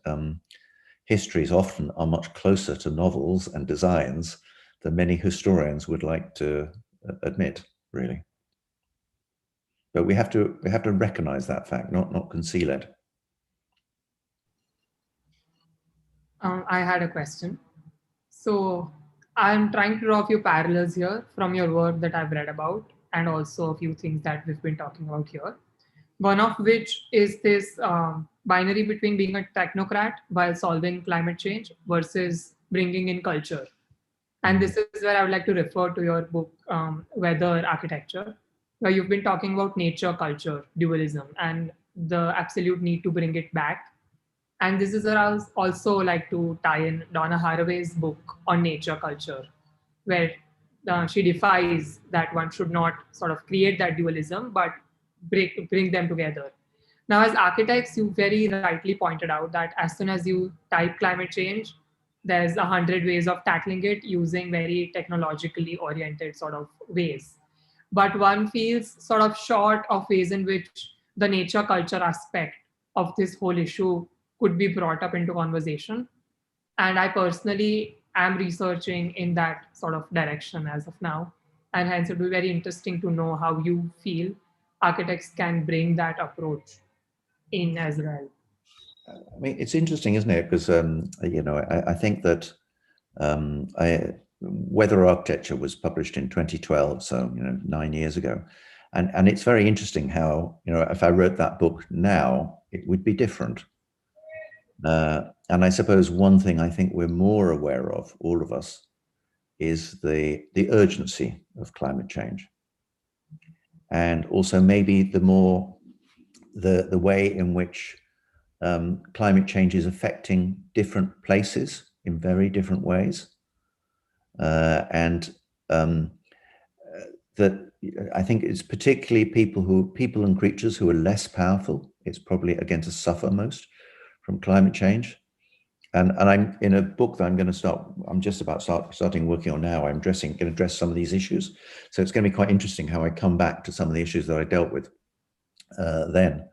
histories often are much closer to novels and designs than many historians would like to admit, really. But we have to recognize that fact, not conceal it. I had a question. So I'm trying to draw a few parallels here from your work that I've read about, and also a few things that we've been talking about here. One of which is this binary between being a technocrat while solving climate change versus bringing in culture. And this is where I would like to refer to your book, Weather Architecture, where you've been talking about nature-culture dualism and the absolute need to bring it back. And this is where I was also like to tie in Donna Haraway's book on nature-culture, where she defies that one should not sort of create that dualism, but bring them together. Now, as architects, you very rightly pointed out that as soon as you type climate change, there's 100 ways of tackling it using very technologically oriented sort of ways. But one feels sort of short of ways in which the nature culture aspect of this whole issue could be brought up into conversation. And I personally am researching in that sort of direction as of now. And hence it will be very interesting to know how you feel architects can bring that approach in as well. I mean, it's interesting, isn't it? Because, I think that Weather Architecture was published in 2012, so, 9 years ago. And it's very interesting how, if I wrote that book now, it would be different. And I suppose one thing I think we're more aware of, all of us, is the urgency of climate change. And also maybe the way in which climate change is affecting different places in very different ways. And that I think it's particularly people and creatures who are less powerful, it's probably going to suffer most from climate change. And I'm in a book that I'm just about starting working on now. I'm going to address some of these issues. So it's going to be quite interesting how I come back to some of the issues that I dealt with then.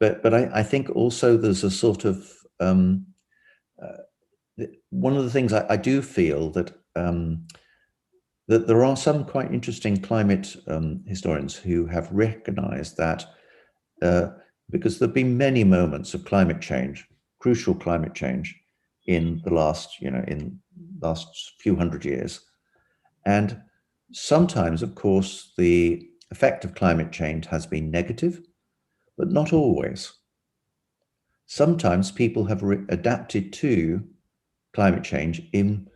But I think also there's a sort of, one of the things I do feel that there are some quite interesting climate historians who have recognized that because there've been many moments of climate change, crucial climate change in the last few hundred years. And sometimes, of course, the effect of climate change has been negative, but not always. Sometimes people have adapted to climate change in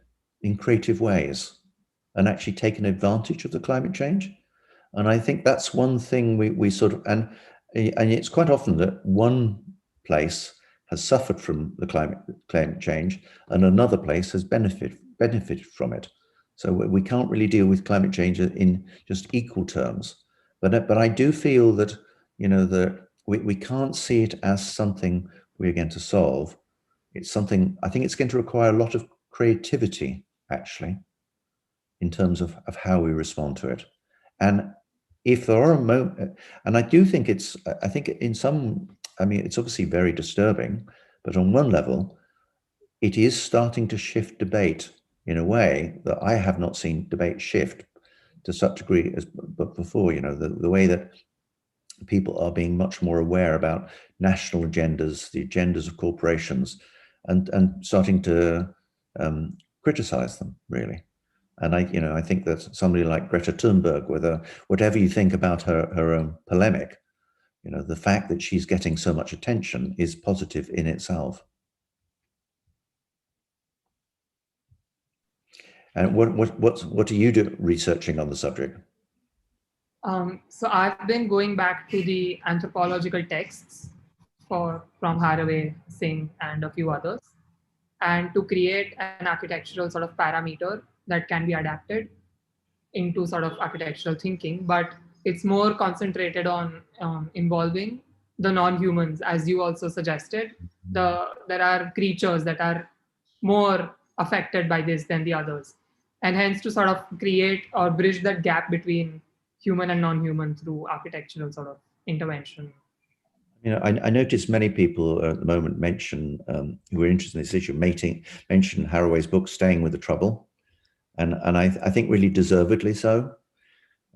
creative ways and actually taken advantage of the climate change. And I think that's one thing we sort of, and it's quite often that one place has suffered from the climate change and another place has benefited from it. So we can't really deal with climate change in just equal terms. But I do feel that, that we can't see it as something we're going to solve. It's something, I think it's going to require a lot of creativity, actually, in terms of how we respond to it. And if there are a moment, and I do think it's obviously very disturbing, But on one level, it is starting to shift debate in a way that I have not seen debate shift to such a degree as before. The way that people are being much more aware about national agendas, the agendas of corporations, and starting to criticize them, really. And I think that somebody like Greta Thunberg, whatever you think about her own polemic, the fact that she's getting so much attention is positive in itself. And what are you researching on the subject? So I've been going back to the anthropological texts from Haraway, Singh, and a few others, and to create an architectural sort of parameter that can be adapted into sort of architectural thinking, but it's more concentrated on involving the non-humans, as you also suggested. There are creatures that are more affected by this than the others, and hence to sort of create or bridge that gap between human and non-human through architectural sort of intervention. I notice many people at the moment mention, who are interested in this issue, mention Haraway's book, Staying with the Trouble. And I think really deservedly so.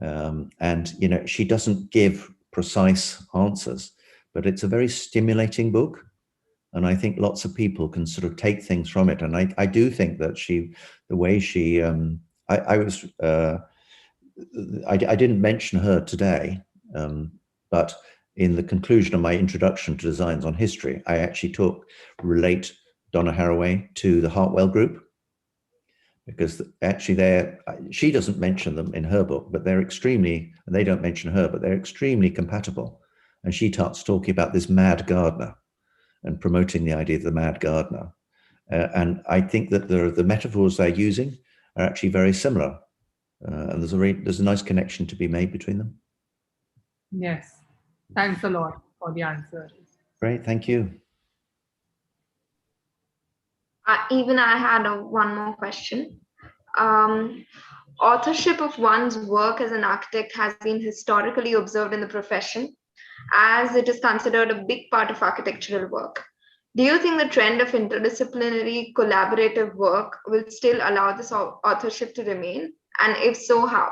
And, she doesn't give precise answers, but it's a very stimulating book. And I think lots of people can sort of take things from it. And I do think that I didn't mention her today, but in the conclusion of my introduction to Designs on History, I actually relate Donna Haraway to the Hartwell Group, because actually she doesn't mention them in her book, but they don't mention her, but they're extremely compatible. And she starts talking about this mad gardener and promoting the idea of the mad gardener. And I think that the metaphors they're using are actually very similar. And there's a nice connection to be made between them. Yes. Thanks a lot for the answer. Great, thank you. Even I had one more question. Authorship of one's work as an architect has been historically observed in the profession, as it is considered a big part of architectural work. Do you think the trend of interdisciplinary collaborative work will still allow this authorship to remain? And if so, how?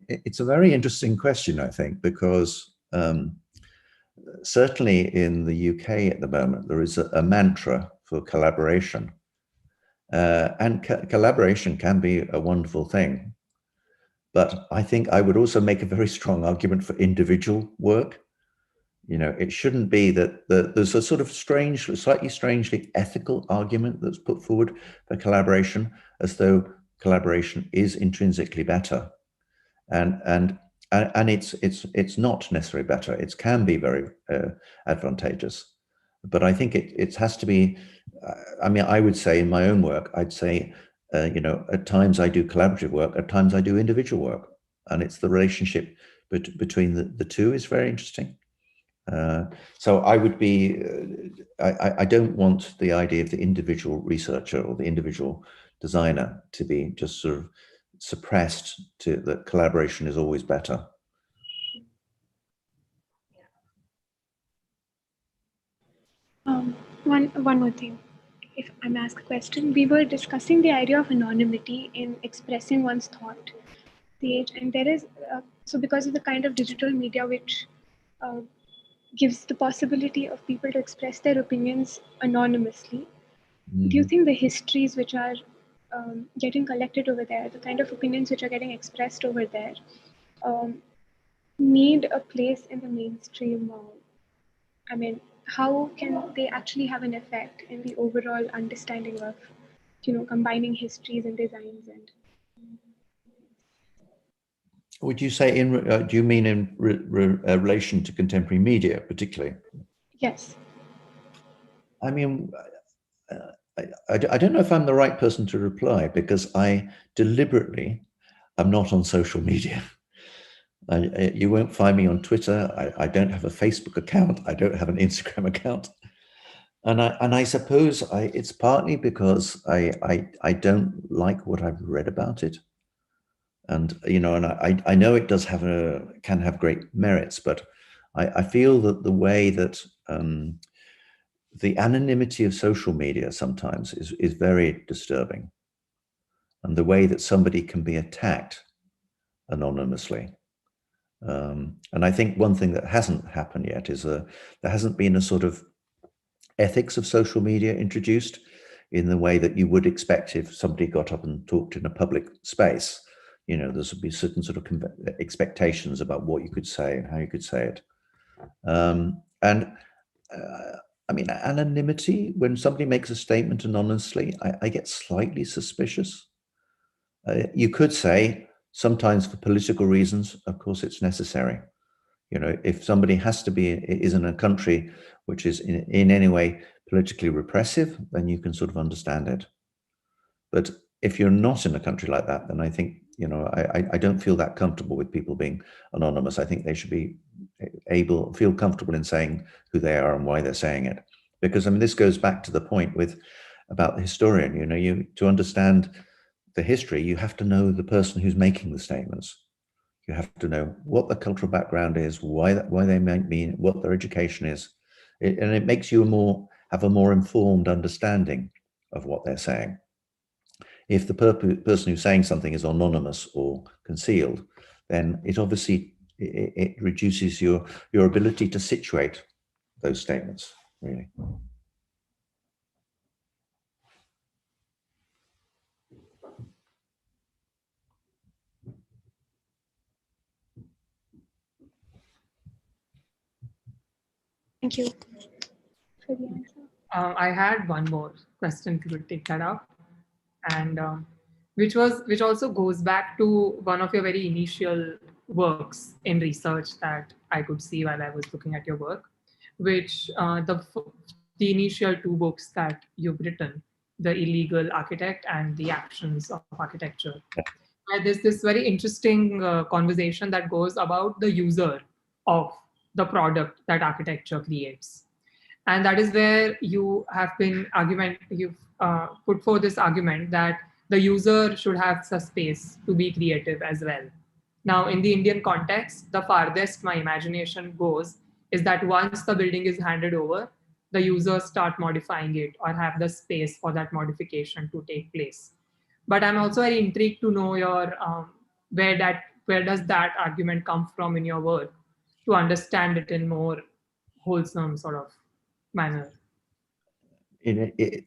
It's a very interesting question, I think, because certainly in the UK at the moment, there is a mantra for collaboration. And collaboration can be a wonderful thing. But I think I would also make a very strong argument for individual work. It shouldn't be that there's a sort of slightly strangely ethical argument that's put forward for collaboration, as though collaboration is intrinsically better. And it's not necessarily better. It can be very advantageous, but I think it has to be. I would say in my own work, I'd say, at times I do collaborative work, at times I do individual work, and it's the relationship between the two is very interesting. So I would be. I don't want the idea of the individual researcher or the individual designer to be just sort of suppressed to that collaboration is always better. One more thing, if I'm asked a question. We were discussing the idea of anonymity in expressing one's thought, and there is, so because of the kind of digital media which gives the possibility of people to express their opinions anonymously, do you think the histories which are getting collected over there, the kind of opinions which are getting expressed over there, need a place in the mainstream? How can they actually have an effect in the overall understanding of, combining histories and designs? And would you say do you mean in relation to contemporary media particularly? Yes. I don't know if I'm the right person to reply, because I deliberately am not on social media. You won't find me on Twitter. I don't have a Facebook account. I don't have an Instagram account. And I suppose it's partly because I don't like what I've read about it. And, and I know it can have great merits, but I feel that the way that the anonymity of social media sometimes is very disturbing, and the way that somebody can be attacked anonymously. And I think one thing that hasn't happened yet is there hasn't been a sort of ethics of social media introduced in the way that you would expect if somebody got up and talked in a public space. You know, there would be certain sort of expectations about what you could say and how you could say it. I mean, anonymity, when somebody makes a statement anonymously, I get slightly suspicious. You could say, sometimes for political reasons, of course, it's necessary. You know, if somebody is in a country which is in any way politically repressive, then you can sort of understand it. But if you're not in a country like that, then I think, you know, I don't feel that comfortable with people being anonymous. I think they should be feel comfortable in saying who they are and why they're saying it. Because, I mean, this goes back to the point about the historian. You know, to understand the history, you have to know the person who's making the statements. You have to know what the cultural background is, why they mean, what their education is, and it makes you have a more informed understanding of what they're saying. If the person who's saying something is anonymous or concealed, then it obviously it reduces your ability to situate those statements, really. Thank you for the answer. I had one more question, if you could take that up, and which also goes back to one of your very initial works in research that I could see while I was looking at your work, which the initial two books that you've written, The Illegal Architect and The Actions of Architecture. There's this very interesting conversation that goes about the user of the product that architecture creates. And that is where you've put forth this argument that the user should have some space to be creative as well. Now, in the Indian context, the farthest my imagination goes is that once the building is handed over, the users start modifying it or have the space for that modification to take place. But I'm also very intrigued to know where does that argument come from in your work, to understand it in more wholesome sort of manner. The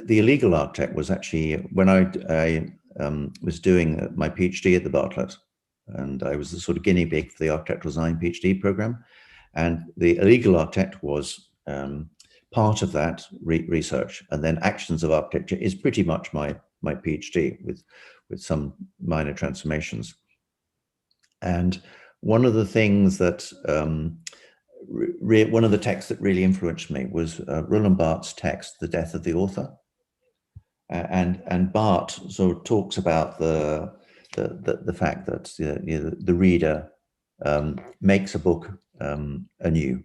Illegal Architect was actually when I was doing my PhD at the Bartlett, and I was the sort of guinea pig for the architectural design PhD program, and the Illegal Architect was part of that research, and then Actions of Architecture is pretty much my PhD with some minor transformations. And one of the things that one of the texts that really influenced me was Roland Barthes' text, The Death of the Author. And Barthes sort of talks about the fact that the reader makes a book anew.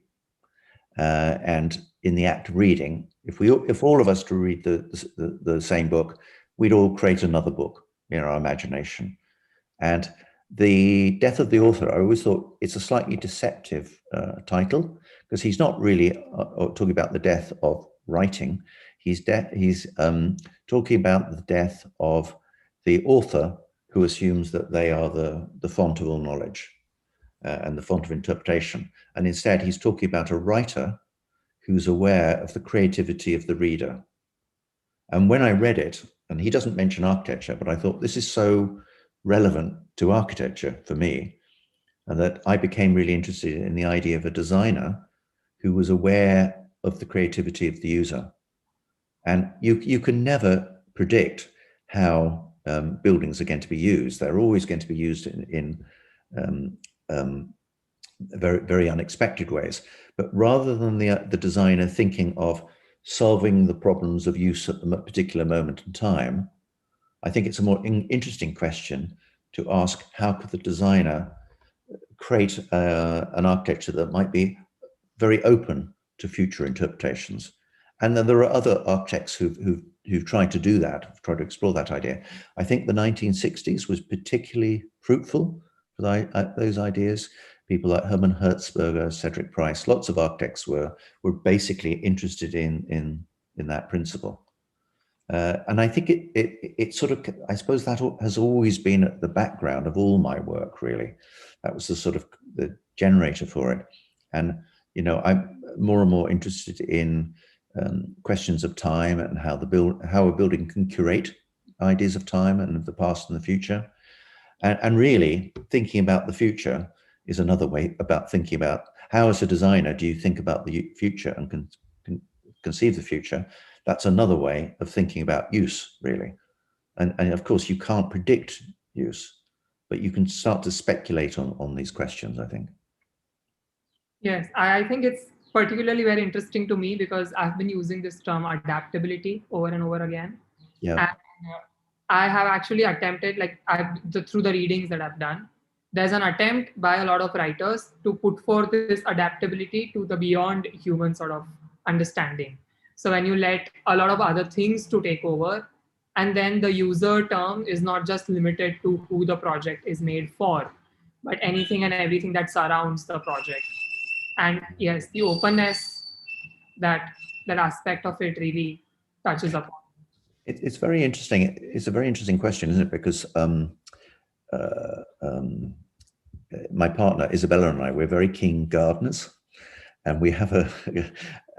And in the act of reading, if all of us to read the same book, we'd all create another book in our imagination. And The Death of the Author, I always thought it's a slightly deceptive title, because he's not really talking about the death of writing. He's talking about the death of the author, who assumes that they are the font of all knowledge and the font of interpretation. And instead, he's talking about a writer who's aware of the creativity of the reader. And when I read it, and he doesn't mention architecture, but I thought this is so relevant to architecture for me, and that I became really interested in the idea of a designer who was aware of the creativity of the user. And you can never predict how buildings are going to be used. They're always going to be used in very, very unexpected ways. But rather than the designer thinking of solving the problems of use at a particular moment in time, I think it's a more interesting question to ask, how could the designer create an architecture that might be very open to future interpretations? And then there are other architects who've tried to do that, have tried to explore that idea. I think the 1960s was particularly fruitful for those ideas. People like Hermann Hertzberger, Cedric Price, lots of architects were basically interested in that principle. And I think it sort of, I suppose that has always been at the background of all my work, really. That was the sort of the generator for it. And, you know, I'm more and more interested in questions of time and how a building can curate ideas of time and of the past and the future. And really thinking about the future is another way about thinking about how, as a designer, do you think about the future and can conceive the future. That's another way of thinking about use, really. And of course, you can't predict use, but you can start to speculate on these questions, I think. Yes, I think it's particularly very interesting to me because I've been using this term adaptability over and over again. Yeah. And I have actually attempted, like through the readings that I've done, there's an attempt by a lot of writers to put forth this adaptability to the beyond human sort of understanding. So when you let a lot of other things to take over, and then the user term is not just limited to who the project is made for, but anything and everything that surrounds the project. And yes, the openness, that aspect of it really touches upon. It's very interesting. It's a very interesting question, isn't it? Because my partner Isabella and I, we're very keen gardeners, and we have a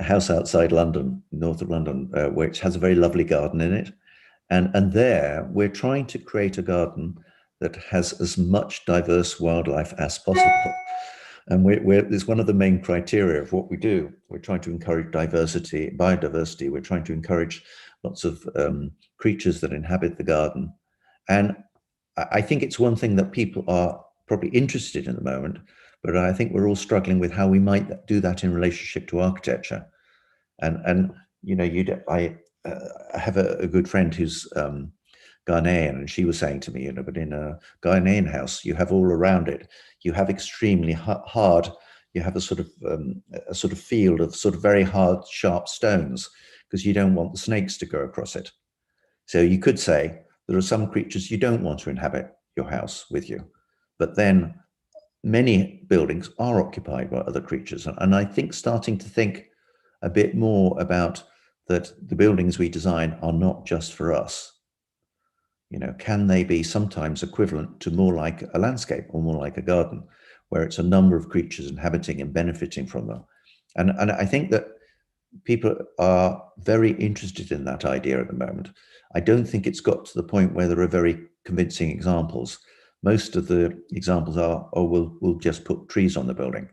house outside London, north of London, which has a very lovely garden in it. And there we're trying to create a garden that has as much diverse wildlife as possible. And it's one of the main criteria of what we do. We're trying to encourage diversity, biodiversity. We're trying to encourage lots of creatures that inhabit the garden. And I think it's one thing that people are probably interested in at the moment, but I think we're all struggling with how we might do that in relationship to architecture. And you know, I have a good friend who's Ghanaian, and she was saying to me, you know, but in a Ghanaian house, you have all around it, you have extremely hard, you have a sort of field of sort of very hard, sharp stones, because you don't want the snakes to go across it. So you could say there are some creatures you don't want to inhabit your house with you, but then many buildings are occupied by other creatures. And I think starting to think a bit more about that the buildings we design are not just for us. You know, can they be sometimes equivalent to more like a landscape or more like a garden, where it's a number of creatures inhabiting and benefiting from them? And I think that people are very interested in that idea at the moment. I don't think it's got to the point where there are very convincing examples. Most of the examples are, oh, we'll just put trees on the building.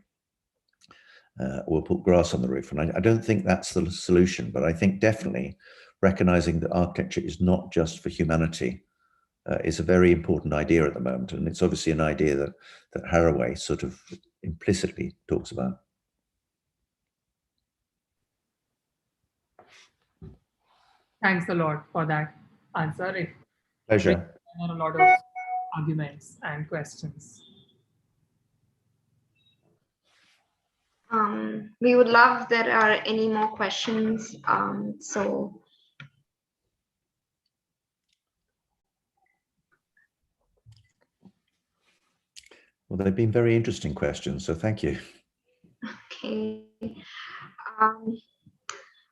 Or we'll put grass on the roof. And I don't think that's the solution, but I think definitely recognizing that architecture is not just for humanity is a very important idea at the moment. And it's obviously an idea that Haraway sort of implicitly talks about. Thanks a lot for that answer. Pleasure. There are a lot of arguments and questions. We would love if there are any more questions. Well, they've been very interesting questions, so thank you. Okay.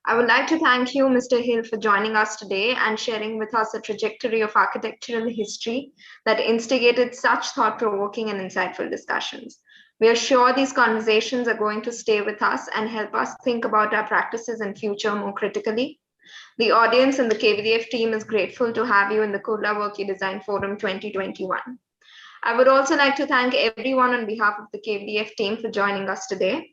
I would like to thank you, Mr. Hill, for joining us today and sharing with us a trajectory of architectural history that instigated such thought-provoking and insightful discussions. We are sure these conversations are going to stay with us and help us think about our practices and future more critically. The audience and the KVDF team is grateful to have you in the Kurla Worky Design Forum 2021. I would also like to thank everyone on behalf of the KVDF team for joining us today.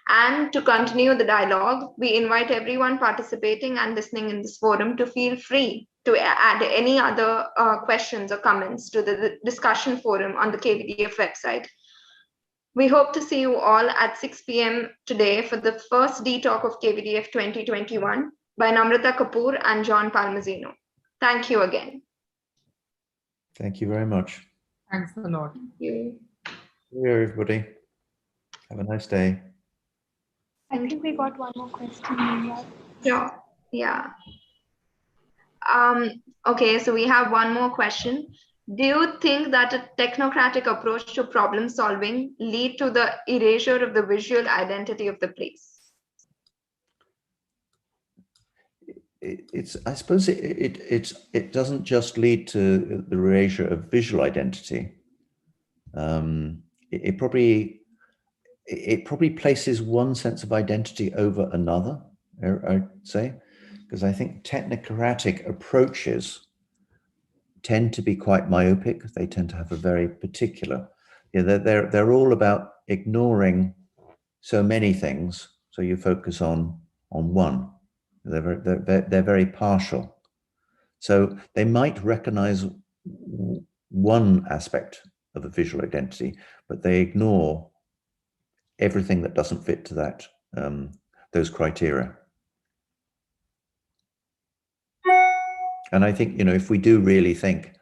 And to continue the dialogue, we invite everyone participating and listening in this forum to feel free to add any other questions or comments to the discussion forum on the KVDF website. We hope to see you all at 6 p.m. today for the first D-Talk of KVDF 2021 by Namrata Kapoor and John Palmazino. Thank you again. Thank you very much. Thanks a lot. Thank you. Hey, everybody. Have a nice day. I think we got one more question. Yeah. Okay, so we have one more question. Do you think that a technocratic approach to problem solving lead to the erasure of the visual identity of the place? I suppose it doesn't just lead to the erasure of visual identity. It probably places one sense of identity over another, I'd say, because I think technocratic approaches tend to be quite myopic. They tend to have a very particular, they're all about ignoring so many things, so you focus on one. They're very partial. So they might recognize one aspect of a visual identity, but they ignore everything that doesn't fit to that those criteria. And I think, if we do really think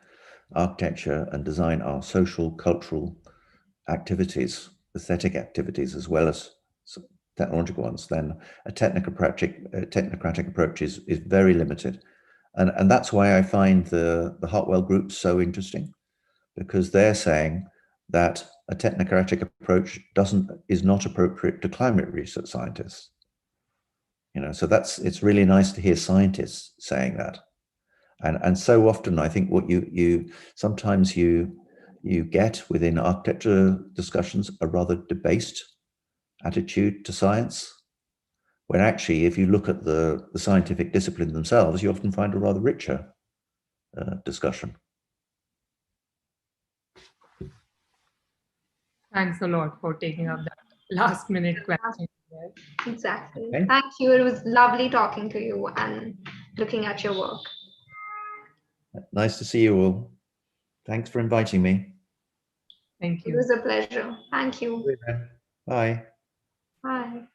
architecture and design are social, cultural activities, aesthetic activities, as well as technological ones, then a technocratic approach is very limited. And that's why I find the Hartwell group so interesting, because they're saying that a technocratic approach is not appropriate to climate research scientists. So it's really nice to hear scientists saying that. And so often I think what you sometimes get within architecture discussions a rather debased attitude to science, when actually, if you look at the scientific discipline themselves, you often find a rather richer discussion. Thanks a lot for taking up that last minute question. Exactly. Okay. Thank you. It was lovely talking to you and looking at your work. Nice to see you all. Thanks for inviting me. Thank It you. was a pleasure. Thank you. Bye. Bye.